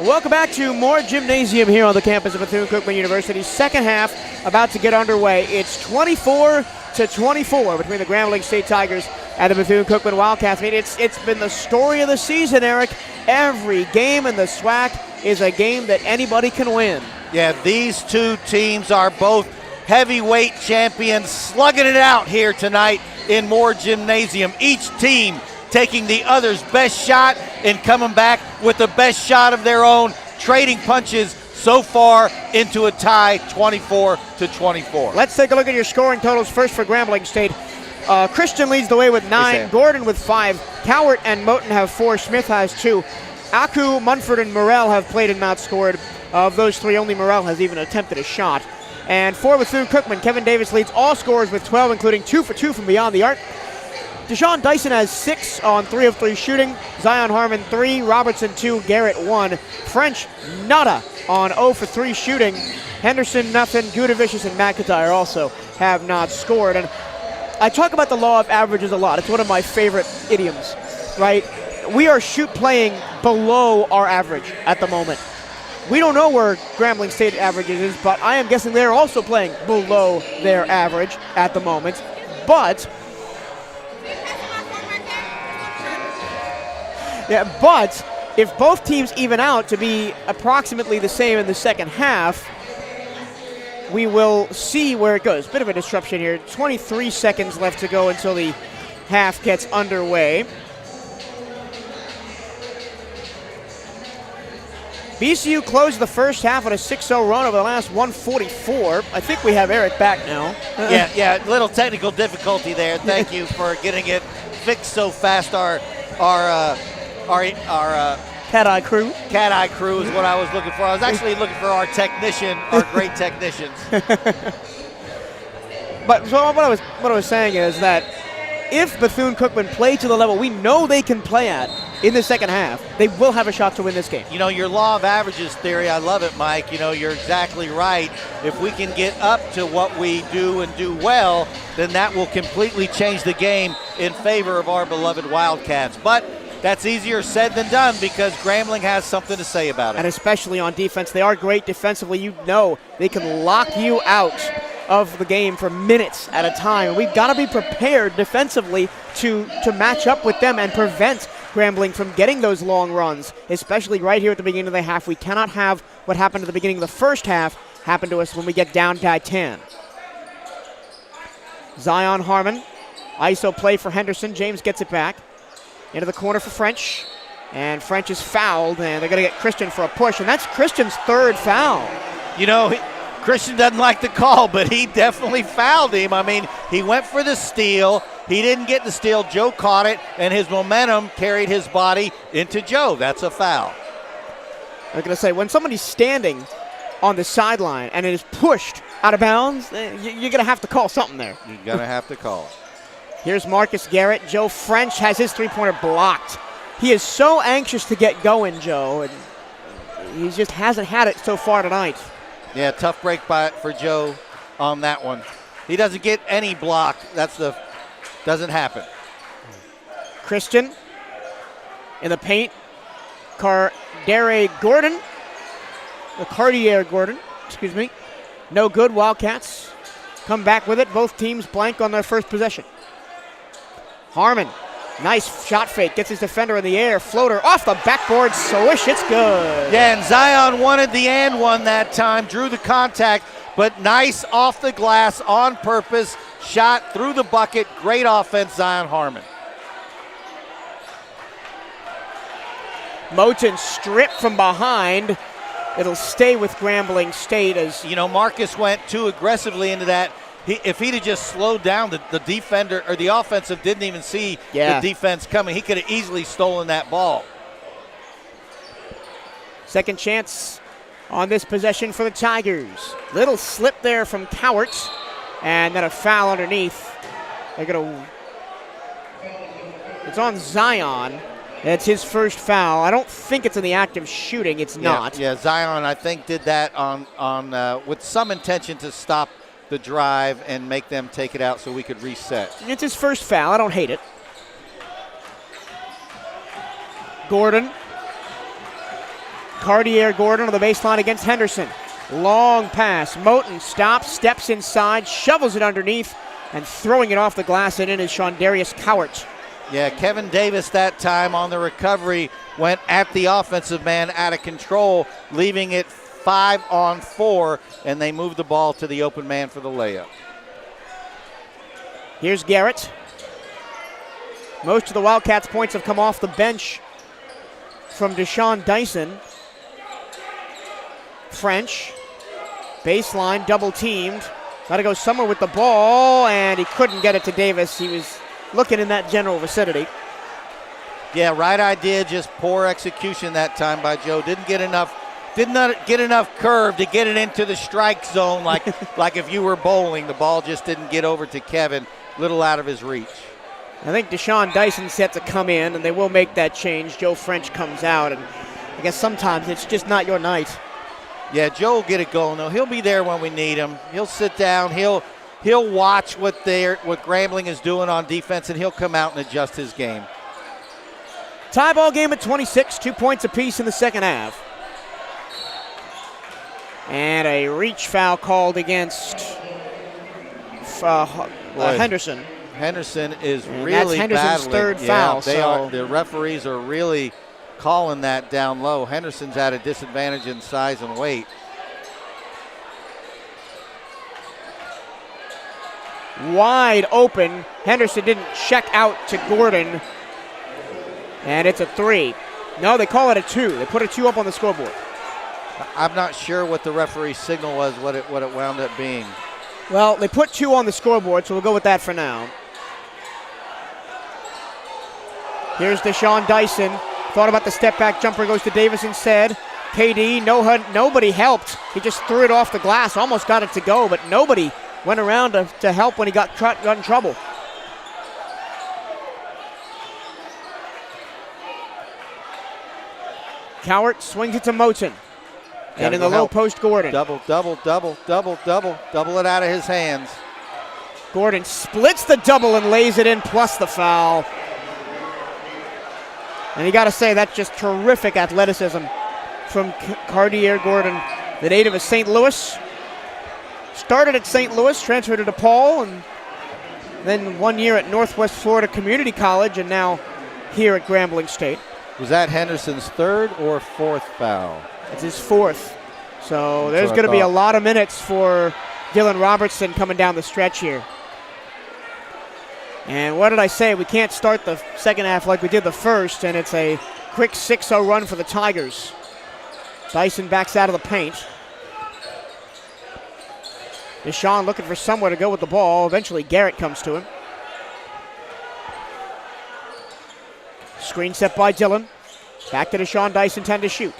Welcome back to more gymnasium here on the campus of Bethune-Cookman University. Second half about to get underway. It's 24-24 between the Grambling State Tigers and the Bethune-Cookman Wildcats. I mean, it's been the story of the season, Eric. Every game in the SWAC is a game that anybody can win. Yeah, these two teams are both heavyweight champions, slugging it out here tonight in Moore Gymnasium. Each team taking the other's best shot and coming back with the best shot of their own, trading punches so far into a tie, 24-24. Let's take a look at your scoring totals first for Grambling State. Christian leads the way with 9, Gordon with 5, Cowart and Moten have 4, Smith has 2. Aku, Munford, and Morrell have played and not scored. Of those 3, only Morrell has even attempted a shot. And for Bethune-Cookman, Kevin Davis leads all scorers with 12, including 2 for 2 from beyond the arc. Deshaun Dyson has 6 on 3 of 3 shooting. Zion Harmon 3, Robertson 2, Garrett 1. French nada on 0 for 3 shooting. Henderson nothing. Gudavicius and McIntyre also have not scored. And I talk about the law of averages a lot. It's one of my favorite idioms, right? We are playing below our average at the moment. We don't know where Grambling State averages is, but I am guessing they're also playing below their average at the moment. But if both teams even out to be approximately the same in the second half, we will see where it goes. Bit of a disruption here. 23 seconds left to go until the half gets underway. BCU closed the first half on a 6-0 run over the last 144. I think we have Eric back now. Yeah, little technical difficulty there. Thank you for getting it fixed so fast. Our Cat-Eye crew. Cat-Eye crew is what I was looking for. I was actually looking for our technician, our great technicians. But so what I was saying is that if Bethune-Cookman play to the level we know they can play at in the second half, they will have a shot to win this game. You know, your law of averages theory, I love it, Mike. You know, you're exactly right. If we can get up to what we do and do well, then that will completely change the game in favor of our beloved Wildcats. But that's easier said than done because Grambling has something to say about it. And especially on defense. They are great defensively. You know they can lock you out of the game for minutes at a time. And we've got to be prepared defensively to match up with them and prevent Grambling from getting those long runs, especially right here at the beginning of the half. We cannot have what happened at the beginning of the first half happen to us when we get down by 10. Zion Harmon, ISO play for Henderson. James gets it back. Into the corner for French. And French is fouled, and they're going to get Christian for a push. And that's Christian's 3rd foul. You know, Christian doesn't like the call, but he definitely fouled him. I mean, he went for the steal. He didn't get the steal. Joe caught it, and his momentum carried his body into Joe. That's a foul. I'm going to say, when somebody's standing on the sideline and it is pushed out of bounds, you're going to have to call something there. You're going to have to call. Here's Marcus Garrett. Joe French has his 3-pointer blocked. He is so anxious to get going, Joe, and he just hasn't had it so far tonight. Yeah, tough break for Joe on that one. He doesn't get any block. Doesn't happen. Christian in the paint. Cartier Gordon, excuse me. No good. Wildcats come back with it. Both teams blank on their first possession. Harmon, nice shot fake, gets his defender in the air, floater off the backboard, swish, it's good. Yeah, and Zion wanted the and one that time, drew the contact, but nice off the glass on purpose, shot through the bucket, great offense, Zion Harmon. Moten stripped from behind. It'll stay with Grambling State as... You know, Marcus went too aggressively into that. If he'd have just slowed down, the defender or the offensive didn't even see the defense coming. He could have easily stolen that ball. Second chance on this possession for the Tigers. Little slip there from Cowart, and then a foul underneath. It's on Zion. That's his first foul. I don't think it's in the act of shooting. It's not. Yeah, Zion, I think, did that on with some intention to stop the drive and make them take it out so we could reset. It's his first foul. I don't hate it. Gordon Cartier Gordon on the baseline against Henderson. Long pass. Moten stops, steps inside, shovels it underneath, and throwing it off the glass and in is Shondarius Cowart. Yeah, Kevin Davis that time on the recovery went at the offensive man out of control, leaving it 5-on-4, and they moved the ball to the open man for the layup. Here's Garrett. Most of the Wildcats' points have come off the bench from Deshaun Dyson. French, baseline, double teamed. Got to go somewhere with the ball, and he couldn't get it to Davis. He was looking in that general vicinity. Yeah, right idea, just poor execution that time by Joe. Did not get enough curve to get it into the strike zone like if you were bowling. The ball just didn't get over to Kevin, little out of his reach. I think Deshaun Dyson's set to come in, and they will make that change. Joe French comes out, and I guess sometimes it's just not your night. Yeah, Joe will get it going, though. He'll be there when we need him. He'll sit down. He'll watch what Grambling is doing on defense, and he'll come out and adjust his game. Tie ball game at 26, 2 points apiece in the second half. And a reach foul called against Henderson. Henderson is and really that's Henderson's battling. Third foul. The referees are really calling that down low. Henderson's at a disadvantage in size and weight. Wide open. Henderson didn't check out to Gordon. And it's a 3. No, they call it a 2. They put a 2 up on the scoreboard. I'm not sure what the referee's signal was, what it wound up being. Well, they put 2 on the scoreboard, so we'll go with that for now. Here's Deshaun Dyson. Thought about the step back jumper, goes to Davis instead. KD, nobody helped. He just threw it off the glass, almost got it to go, but nobody went around to help when he got in trouble. Cowart swings it to Moten. And in the low post, Gordon. Double it out of his hands. Gordon splits the double and lays it in, plus the foul. And you got to say, that's just terrific athleticism from Cartier Gordon, the native of St. Louis. Started at St. Louis, transferred to DePaul, and then 1 year at Northwest Florida Community College, and now here at Grambling State. Was that Henderson's 3rd or 4th foul? It's his 4th. So there's going to be a lot of minutes for Dylan Robertson coming down the stretch here. And what did I say? We can't start the second half like we did the first, and it's a quick 6-0 run for the Tigers. Dyson backs out of the paint. Deshaun looking for somewhere to go with the ball. Eventually Garrett comes to him. Screen set by Dylan. Back to Deshaun Dyson, 10 to shoot.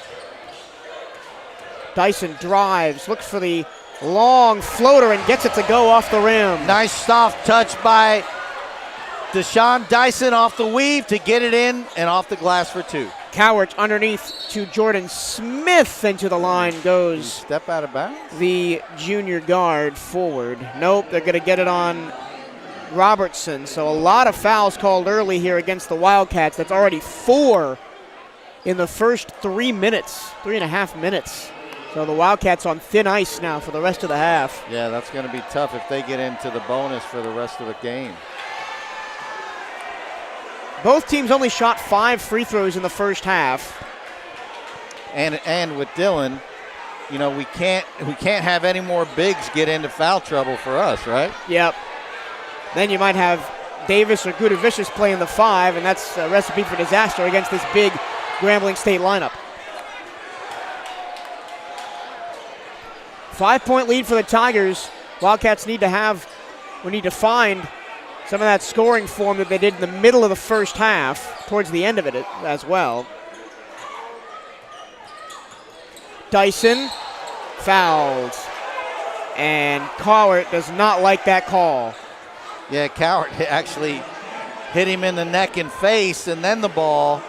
Dyson drives, looks for the long floater and gets it to go off the rim. Nice soft touch by Deshaun Dyson off the weave to get it in and off the glass for 2. Cowart underneath to Jordan Smith. Into the line goes. Step out of bounds? The junior guard forward. Nope, they're going to get it on Robertson. So a lot of fouls called early here against the Wildcats. That's already 4 in the first 3.5 minutes. So the Wildcats on thin ice now for the rest of the half. Yeah, that's going to be tough if they get into the bonus for the rest of the game. Both teams only shot 5 free throws in the first half. And with Dylan, you know, we can't have any more bigs get into foul trouble for us, right? Yep. Then you might have Davis or Gudavicius playing the 5, and that's a recipe for disaster against this big Grambling State lineup. 5-point lead for the Tigers. Wildcats need to find some of that scoring form that they did in the middle of the first half, towards the end of it as well. Dyson fouled, and Cowart does not like that call. Yeah, Cowart actually hit him in the neck and face, and then the ball.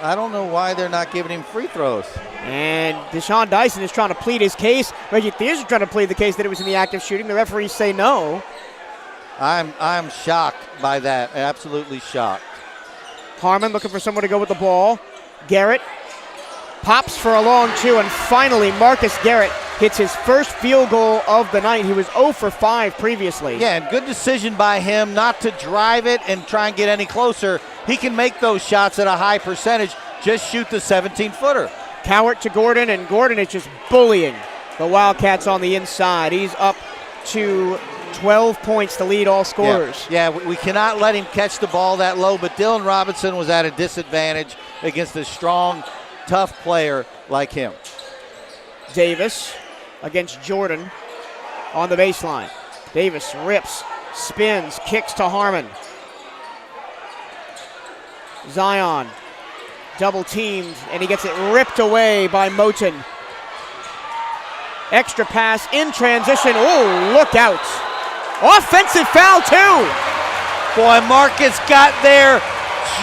I don't know why they're not giving him free throws. And Deshaun Dyson is trying to plead his case. Reggie Thiers is trying to plead the case that it was in the act of shooting. The referees say no. I'm shocked by that. Absolutely shocked. Harmon looking for someone to go with the ball. Garrett Pops for a long two, and finally Marcus Garrett hits his first field goal of the night. He was 0 for 5 previously. Yeah, and good decision by him not to drive it and try and get any closer. He can make those shots at a high percentage. Just shoot the 17-footer. Cowart to Gordon, and Gordon is just bullying the Wildcats on the inside. He's up to 12 points to lead all scorers. Yeah, we cannot let him catch the ball that low, but Dylan Robinson was at a disadvantage against a strong, tough player like him. Davis against Jordan on the baseline. Davis rips, spins, kicks to Harmon. Zion double teamed, and he gets it ripped away by Moten. Extra pass in transition. Oh, look out. Offensive foul too. Boy, Marcus got there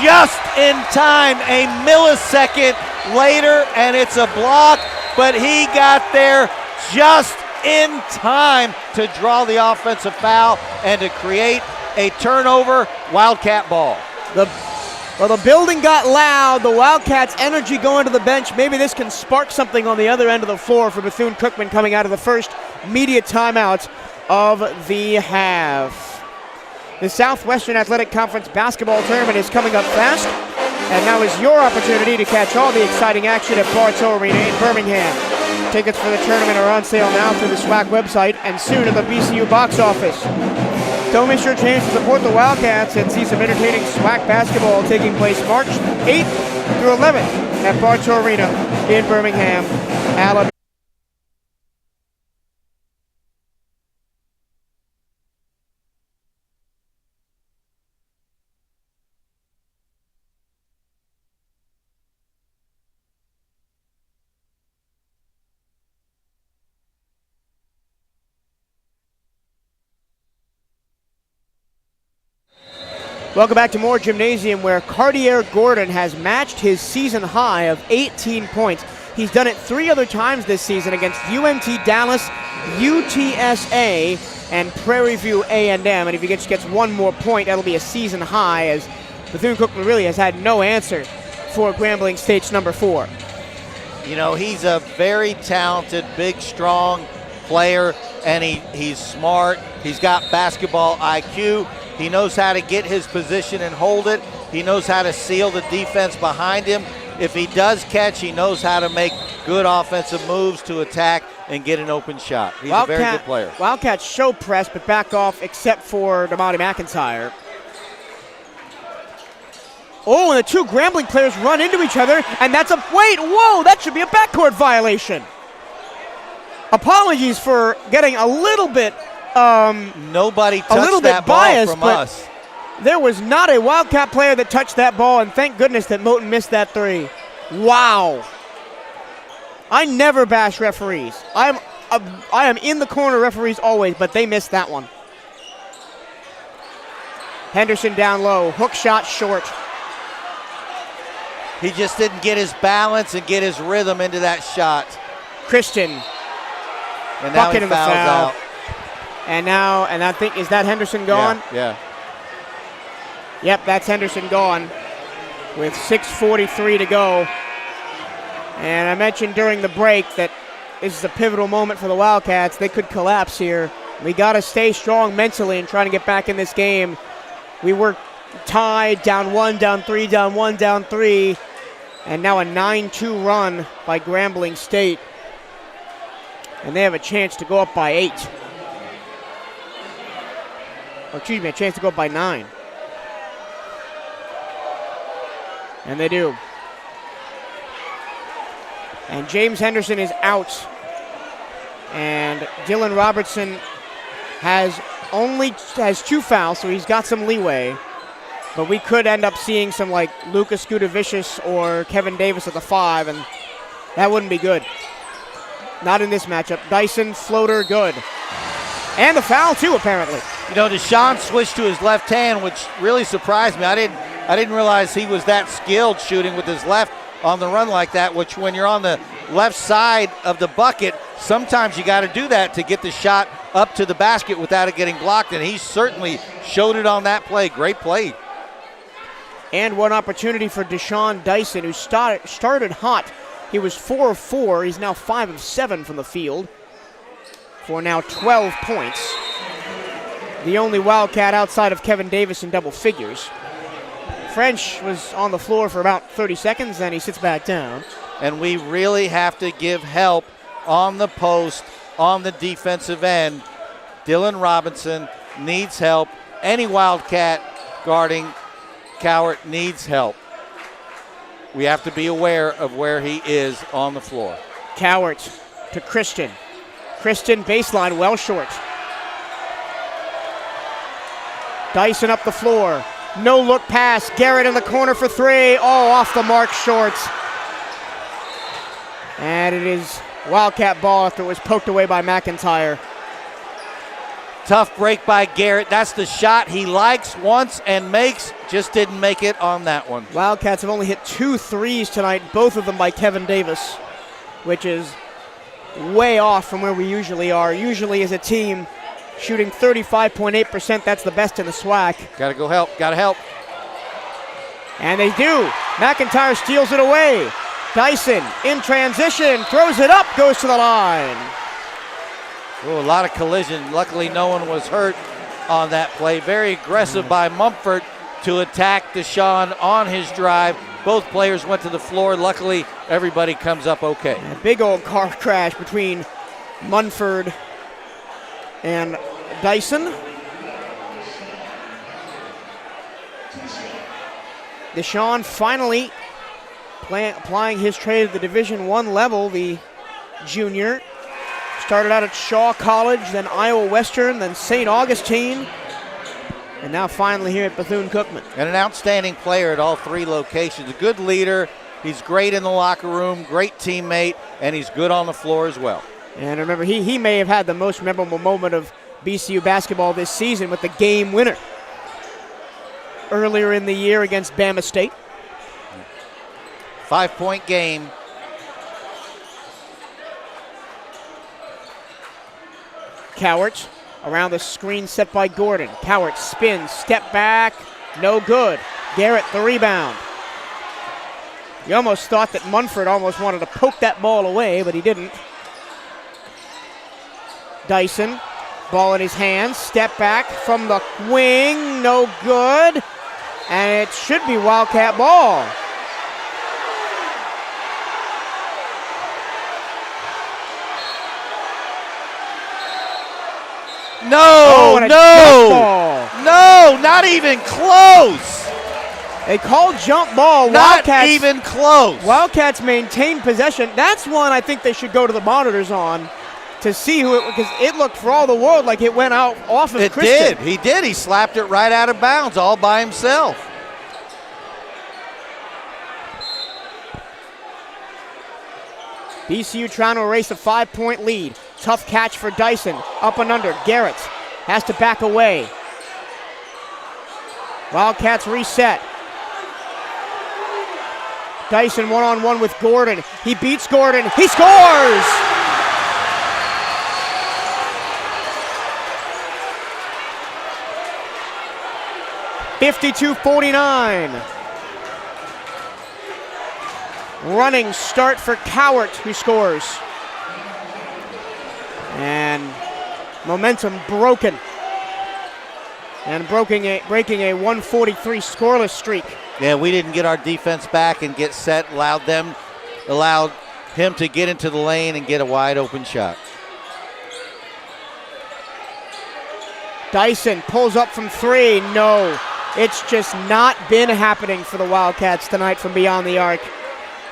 just in time, a millisecond later, and it's a block, but he got there just in time to draw the offensive foul and to create a turnover. Wildcat ball. The building got loud. The Wildcats' energy going to the bench. Maybe this can spark something on the other end of the floor for Bethune-Cookman coming out of the first media timeout of the half. The Southwestern Athletic Conference basketball tournament is coming up fast, and now is your opportunity to catch all the exciting action at Bartow Arena in Birmingham. Tickets for the tournament are on sale now through the SWAC website and soon at the BCU box office. Don't miss your chance to support the Wildcats and see some entertaining SWAC basketball taking place March 8th through 11th at Bartow Arena in Birmingham, Alabama. Welcome back to more Gymnasium, where Cartier Gordon has matched his season high of 18 points. He's done it 3 other times this season against UNT Dallas, UTSA, and Prairie View A&M. And if he gets one more point, that'll be a season high, as Bethune-Cookman really has had no answer for Grambling State's number 4. You know, he's a very talented, big, strong player, and he's smart. He's got basketball IQ. He knows how to get his position and hold it. He knows how to seal the defense behind him. If he does catch, he knows how to make good offensive moves to attack and get an open shot. He's a very good player. Wildcats show press, but back off except for Damati McIntyre. Oh, and the two Grambling players run into each other, and that's whoa, that should be a backcourt violation. Apologies for getting a little bit nobody touched that ball from us. There was not a Wildcat player that touched that ball, and thank goodness that Moten missed that 3. Wow. I never bash referees. I am in the corner referees always, but they missed that one. Henderson down low, hook shot short. He just didn't get his balance and get his rhythm into that shot. Christian, and now bucket he of the fouls foul. out. And I think, is that Henderson gone? Yeah. Yep, that's Henderson gone with 6:43 to go. And I mentioned during the break that this is a pivotal moment for the Wildcats. They could collapse here. We got to stay strong mentally and trying to get back in this game. We were tied, down 1, down 3, down 1, down 3. And now a 9-2 run by Grambling State. And they have a chance to go up by 8. Or excuse me, a chance to go up by 9. And they do. And James Henderson is out. And Dylan Robertson has 2 fouls, so he's got some leeway. But we could end up seeing some like Lucas Gudavicius or Kevin Davis at the 5, and that wouldn't be good. Not in this matchup. Dyson, floater, good. And the foul too, apparently. You know, Deshaun switched to his left hand, which really surprised me. I didn't realize he was that skilled shooting with his left on the run like that, which when you're on the left side of the bucket, sometimes you got to do that to get the shot up to the basket without it getting blocked, and he certainly showed it on that play. Great play. And one opportunity for Deshaun Dyson, who started hot He was 4 of 4. He's now 5 of 7 from the field for now 12 points. The only Wildcat outside of Kevin Davis in double figures. French was on the floor for about 30 seconds, then he sits back down. And we really have to give help on the post, on the defensive end. Dylan Robinson needs help. Any Wildcat guarding Cowart needs help. We have to be aware of where he is on the floor. Cowart to Christian. Christian baseline, well short. Dyson up the floor. No look pass. Garrett in the corner for 3. Oh, off the mark, short. And it is Wildcat ball after it was poked away by McIntyre. Tough break by Garrett. That's the shot he likes, wants, and makes. Just didn't make it on that one. Wildcats have only hit 2 threes tonight, both of them by Kevin Davis, which is way off from where we usually are. Usually as a team, shooting 35.8%, that's the best in the SWAC. Gotta go help, gotta help. And they do. McIntyre steals it away. Dyson in transition, throws it up, goes to the line. Ooh, a lot of collision. Luckily, no one was hurt on that play. Very aggressive by Mumford to attack Deshaun on his drive. Both players went to the floor. Luckily, everybody comes up okay. A big old car crash between Munford and Dyson. Deshaun finally applying his trade at the Division I level, the junior. Started out at Shaw College, then Iowa Western, then St. Augustine, and now finally here at Bethune-Cookman. And an outstanding player at all 3 locations. A good leader. He's great in the locker room, great teammate, and he's good on the floor as well. And remember, he may have had the most memorable moment of BCU basketball this season with the game winner earlier in the year against Bama State. 5-point game. Cowart around the screen set by Gordon. Cowart spins, step back, no good. Garrett the rebound. You almost thought that Munford almost wanted to poke that ball away, but he didn't. Dyson, ball in his hands, step back from the wing, no good. And it should be Wildcat ball. No, no, not even close. They called jump ball. Not even close. Wildcats maintain possession. That's one I think they should go to the monitors on to see who it, because it looked for all the world like it went out off of Christian. He did. He slapped it right out of bounds all by himself. BCU trying to erase a 5-point lead. Tough catch for Dyson. Up and under. Garrett has to back away. Wildcats reset. Dyson one-on-one with Gordon. He beats Gordon. He scores! (52-49). Running start for Cowart, who scores. And momentum broken. And breaking a 143 scoreless streak. Yeah, we didn't get our defense back and get set, allowed him to get into the lane and get a wide open shot. Dyson pulls up from 3, no. It's just not been happening for the Wildcats tonight from beyond the arc.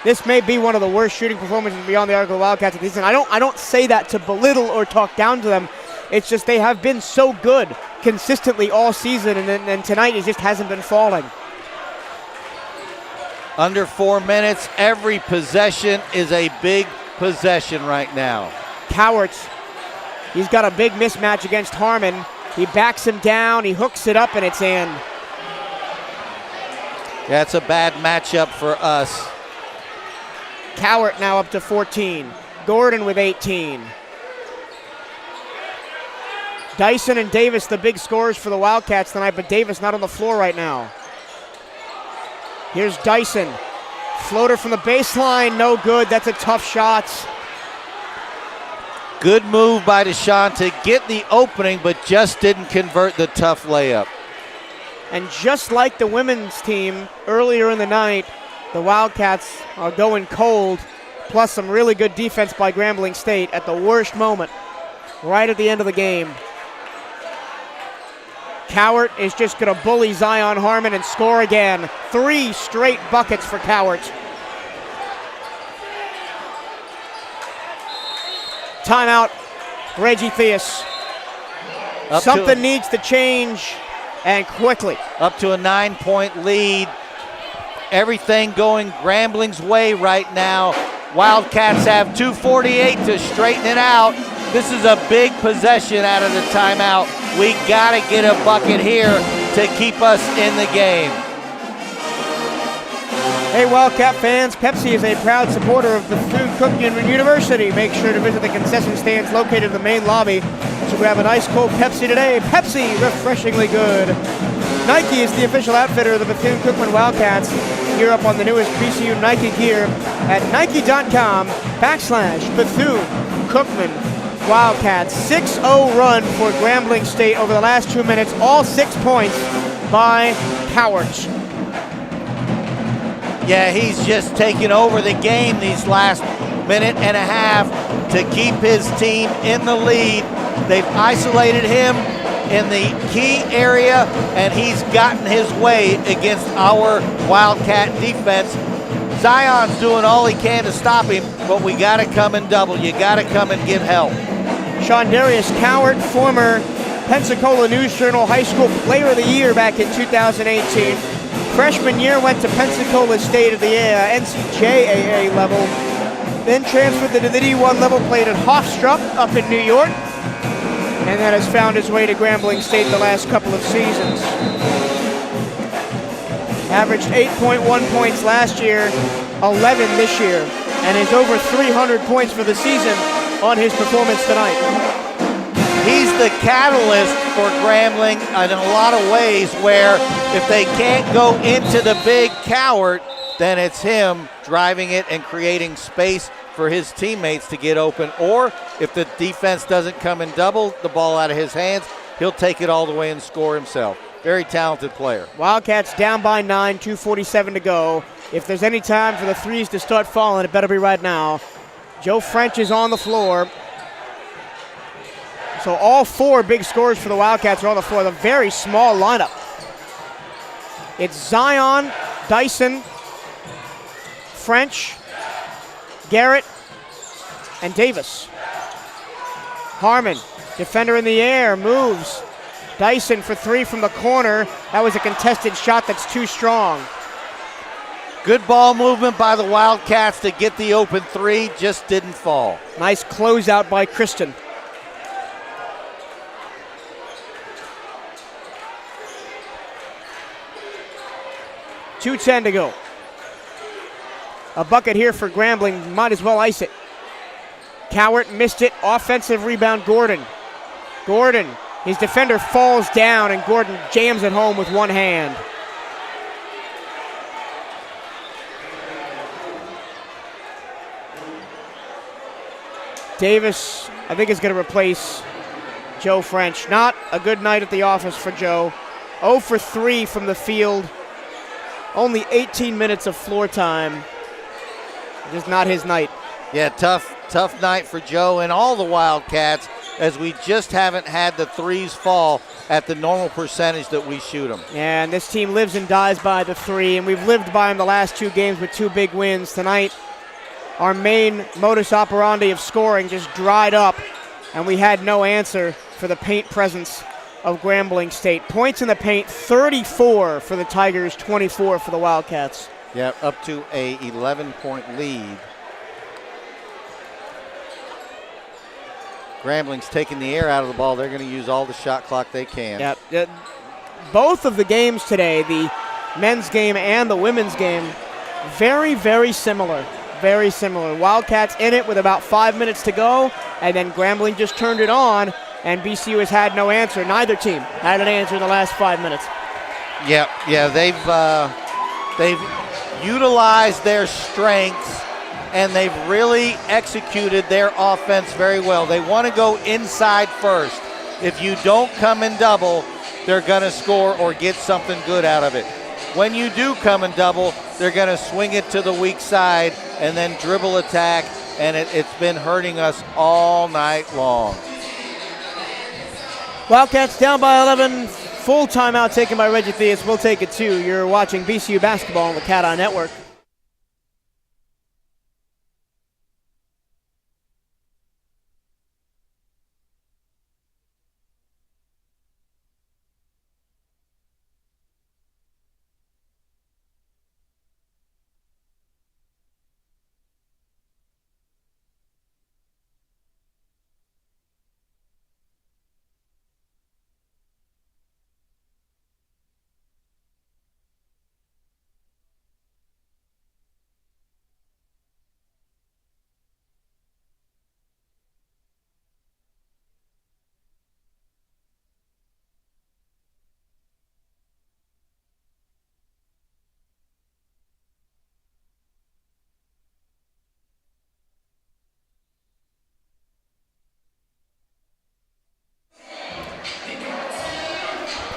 This may be one of the worst shooting performances beyond the arc of the Wildcats this season. I don't say that to belittle or talk down to them. It's just they have been so good consistently all season, and tonight it just hasn't been falling. Under 4 minutes, every possession is a big possession right now. Cowart, he's got a big mismatch against Harmon. He backs him down, he hooks it up, and it's in. Yeah, it's a bad matchup for us. Cowart now up to 14. Gordon with 18. Dyson and Davis the big scorers for the Wildcats tonight, but Davis not on the floor right now. Here's Dyson. Floater from the baseline, no good. That's a tough shot. Good move by Deshaun to get the opening, but just didn't convert the tough layup. And just like the women's team earlier in the night, the Wildcats are going cold, plus some really good defense by Grambling State at the worst moment, right at the end of the game. Cowart is just going to bully Zion Harmon and score again. 3 straight buckets for Cowart. Timeout, Reggie Theus. Something needs to change, and quickly. Up to a 9-point lead. Everything going Grambling's way right now. Wildcats have 2:48 to straighten it out. This is a big possession out of the timeout. We gotta get a bucket here to keep us in the game. Hey Wildcat fans, Pepsi is a proud supporter of Bethune-Cookman University. Make sure to visit the concession stands located in the main lobby to grab an ice cold Pepsi today. Pepsi, refreshingly good. Nike is the official outfitter of the Bethune-Cookman Wildcats. Gear up on the newest BCU Nike gear at nike.com/Bethune-Cookman Wildcats. 6-0 run for Grambling State over the last 2 minutes. All 6 points by Cowart. Yeah, he's just taken over the game these last minute and a half to keep his team in the lead. They've isolated him in the key area, and he's gotten his way against our Wildcat defense. Zion's doing all he can to stop him, but we got to come and double. You got to come and get help. Shondarius Cowart, former Pensacola News Journal High School Player of the Year back in 2018. Freshman year went to Pensacola State at the NCJAA level. Then transferred to the D1 level, played at Hofstra up in New York. And then has found his way to Grambling State the last couple of seasons. Averaged 8.1 points last year, 11 this year, and is over 300 points for the season on his performance tonight. He's the catalyst for Grambling in a lot of ways, where if they can't go into the big Cowart, then it's him driving it and creating space for his teammates to get open. Or if the defense doesn't come and double the ball out of his hands, he'll take it all the way and score himself. Very talented player. Wildcats down by 9, 2:47 to go. If there's any time for the threes to start falling, it better be right now. Joe French is on the floor. So all 4 big scorers for the Wildcats are on the floor. The very small lineup. It's Zion, Dyson, French, Garrett, and Davis. Harmon, defender in the air, moves. Dyson for 3 from the corner. That was a contested shot that's too strong. Good ball movement by the Wildcats to get the open 3, just didn't fall. Nice closeout by Kristen. .210 to go. A bucket here for Grambling, might as well ice it. Cowart missed it, offensive rebound Gordon. Gordon, his defender falls down and Gordon jams it home with one hand. Davis, I think, is going to replace Joe French. Not a good night at the office for Joe. 0 for 3 from the field. Only 18 minutes of floor time. Just not his night. Yeah, tough night for Joe and all the Wildcats, as we just haven't had the threes fall at the normal percentage that we shoot them. Yeah, and this team lives and dies by the 3, and we've lived by them the last 2 games with 2 big wins. Tonight, our main modus operandi of scoring just dried up, and we had no answer for the paint presence of Grambling State. Points in the paint, 34 for the Tigers, 24 for the Wildcats. Yeah, up to a 11-point lead. Grambling's taking the air out of the ball. They're going to use all the shot clock they can. Yeah, both of the games today, the men's game and the women's game, very, very similar. Very similar. Wildcats in it with about 5 minutes to go, and then Grambling just turned it on, and BCU has had no answer. Neither team had an answer in the last 5 minutes. Yeah, they've utilized their strengths, and they've really executed their offense very well. They want to go inside first. If you don't come in double, they're going to score or get something good out of it. When you do come in double, they're going to swing it to the weak side and then dribble attack, and it's been hurting us all night long. Wildcats down by 11. Full timeout taken by Reggie Theus. We'll take it too. You're watching BCU basketball on the Cat Eye Network.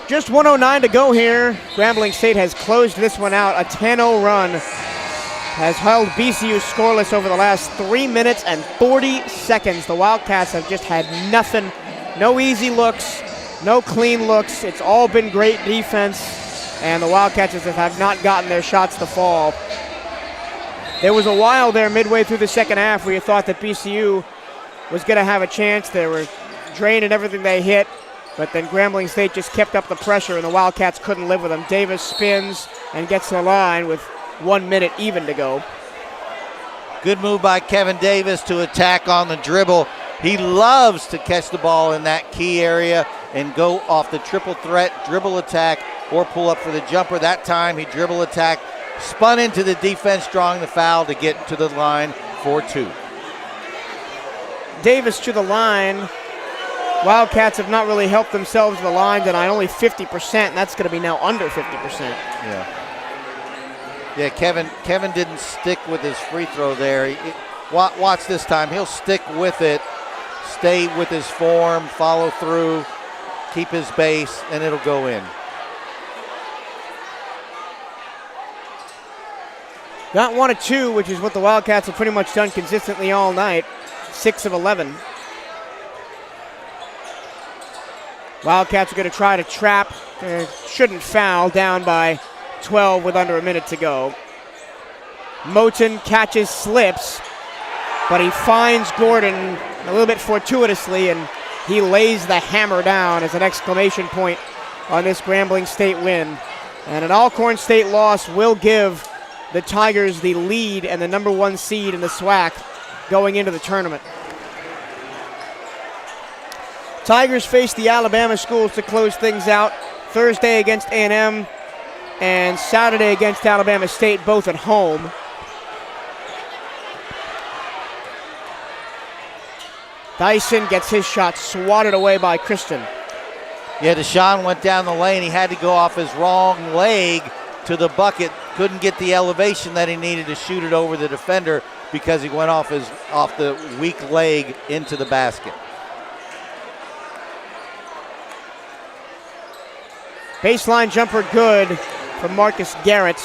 Just 1:09 to go here. Grambling State has closed this one out. A 10-0 run has held BCU scoreless over the last 3 minutes and 40 seconds. The Wildcats have just had nothing. No easy looks, no clean looks. It's all been great defense, and the Wildcats just have not gotten their shots to fall. There was a while there midway through the second half where you thought that BCU was going to have a chance. They were draining everything they hit. But then Grambling State just kept up the pressure, and the Wildcats couldn't live with them. Davis spins and gets to the line with 1 minute even to go. Good move by Kevin Davis to attack on the dribble. He loves to catch the ball in that key area and go off the triple threat, dribble attack, or pull up for the jumper. That time he dribble attack, spun into the defense, drawing the foul to get to the line for 2. Davis to the line. Wildcats have not really helped themselves to the line tonight, only 50%, and that's going to be now under 50%. Yeah, Kevin didn't stick with his free throw there. Watch this time. He'll stick with it, stay with his form, follow through, keep his base, and it'll go in. Got 1 of 2, which is what the Wildcats have pretty much done consistently all night. 6 of 11. Wildcats are going to try to trap. Shouldn't foul, down by 12 with under a minute to go. Moten catches, slips, but he finds Gordon a little bit fortuitously, and he lays the hammer down as an exclamation point on this Grambling State win. And an Alcorn State loss will give the Tigers the lead and the number 1 seed in the SWAC going into the tournament. Tigers face the Alabama schools to close things out. Thursday against A&M and Saturday against Alabama State, both at home. Dyson gets his shot swatted away by Christian. Yeah, Deshaun went down the lane. He had to go off his wrong leg to the bucket. Couldn't get the elevation that he needed to shoot it over the defender because he went off the weak leg into the basket. Baseline jumper good from Marcus Garrett.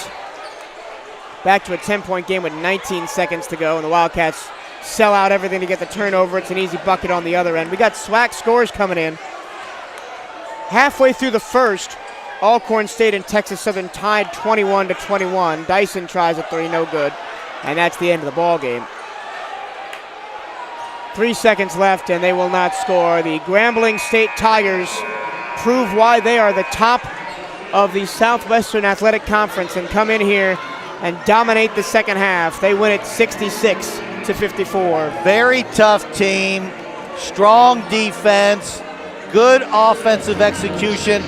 Back to a 10-point game with 19 seconds to go, and the Wildcats sell out everything to get the turnover. It's an easy bucket on the other end. We got SWAC scores coming in. Halfway through the first, Alcorn State and Texas Southern tied 21-21. Dyson tries a 3, no good, and that's the end of the ball game. 3 seconds left, and they will not score. The Grambling State Tigers prove why they are the top of the Southwestern Athletic Conference and come in here and dominate the second half. They win it 66-54. Very tough team, strong defense, good offensive execution.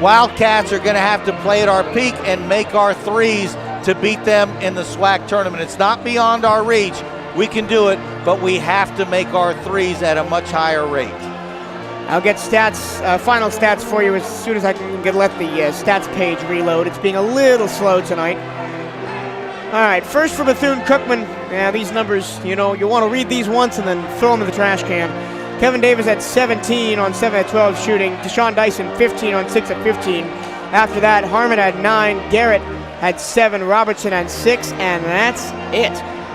Wildcats are going to have to play at our peak and make our threes to beat them in the SWAC tournament. It's not beyond our reach. We can do it, but we have to make our threes at a much higher rate. I'll get final stats for you as soon as I can let the stats page reload. It's being a little slow tonight. All right, first for Bethune-Cookman. Yeah, these numbers, you want to read these once and then throw them in the trash can. Kevin Davis had 17 on 7 at 12 shooting. Deshaun Dyson 15 on 6 at 15. After that, Harmon had 9. Garrett had 7. Robertson had 6. And that's it.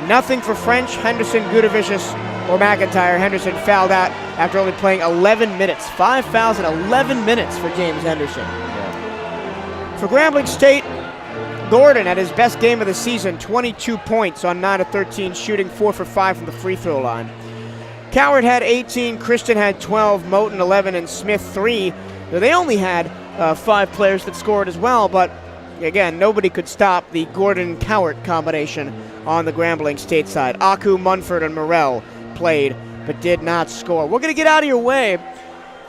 Nothing for French, Henderson, Gudovicius, or McIntyre. Henderson fouled out after only playing 11 minutes. 5 fouls in 11 minutes for James Henderson. Yeah. For Grambling State, Gordon had his best game of the season, 22 points on 9 of 13 shooting, 4 for 5 from the free throw line. Coward had 18, Christian had 12, Moten 11, and Smith 3. Now, they only had 5 players that scored as well, but again, nobody could stop the Gordon-Cowart combination on the Grambling State side. Aku, Munford, and Morrell played but did not score. We're going to get out of your way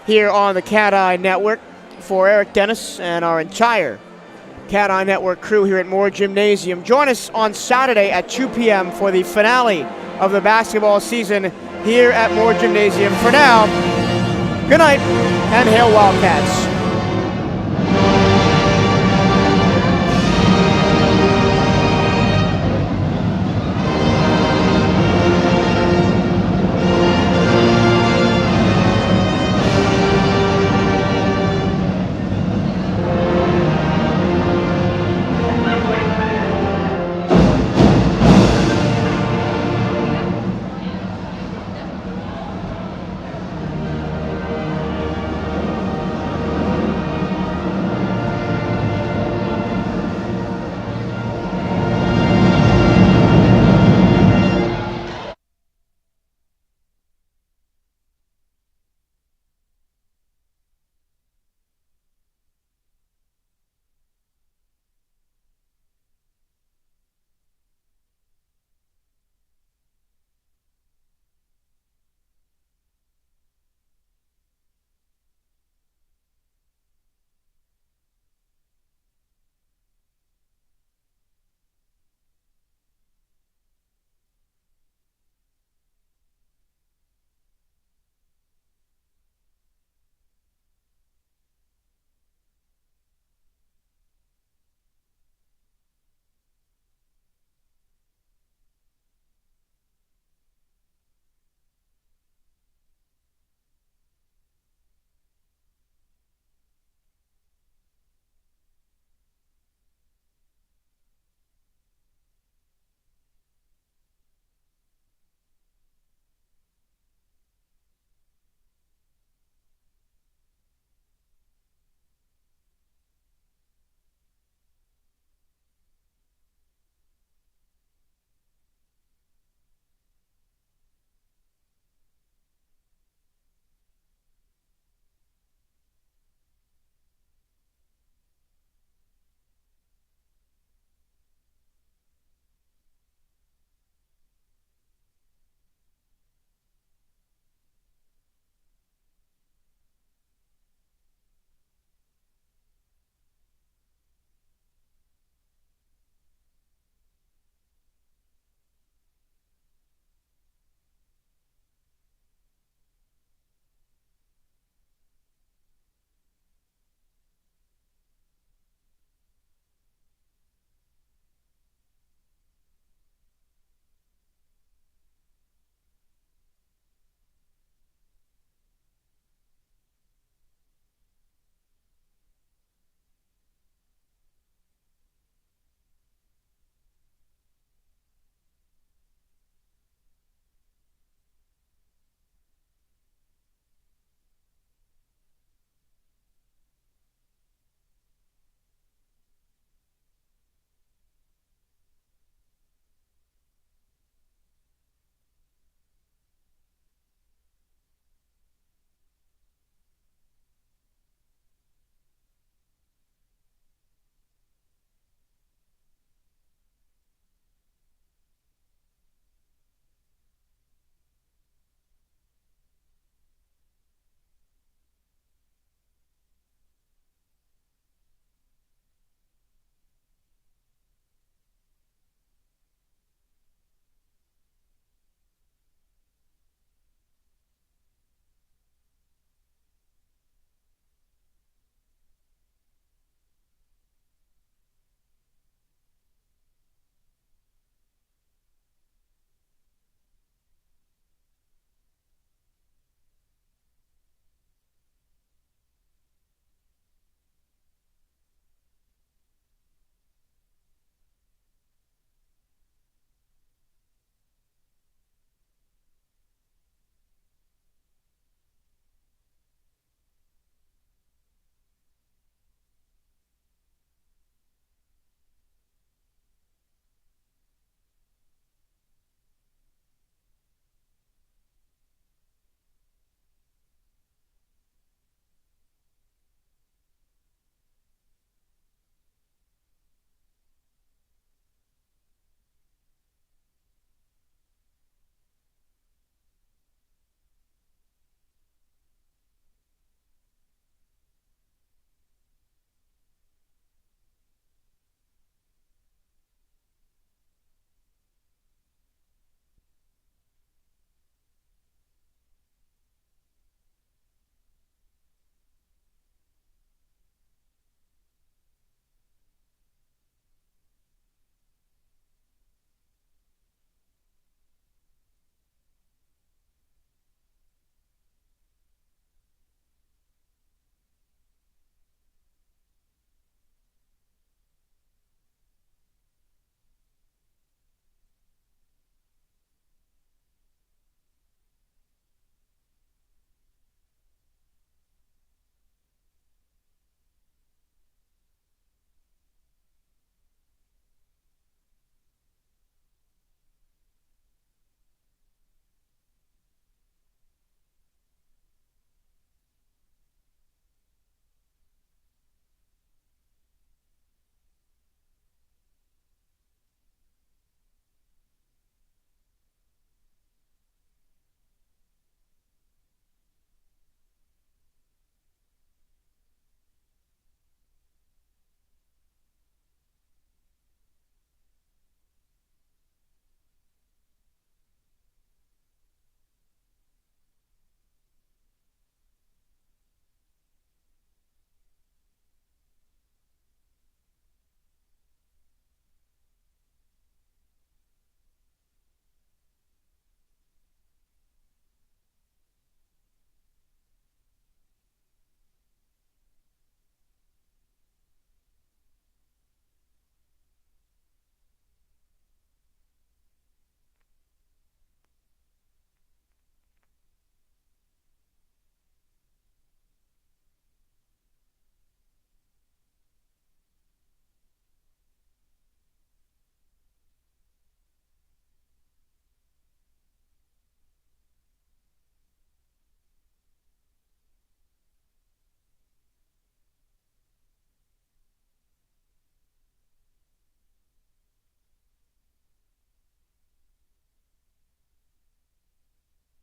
here on the Cat Eye Network for Eric Dennis and our entire Cat Eye Network crew here at Moore Gymnasium. Join us on Saturday at 2 p.m. for the finale of the basketball season here at Moore Gymnasium. For now, good night and hail Wildcats.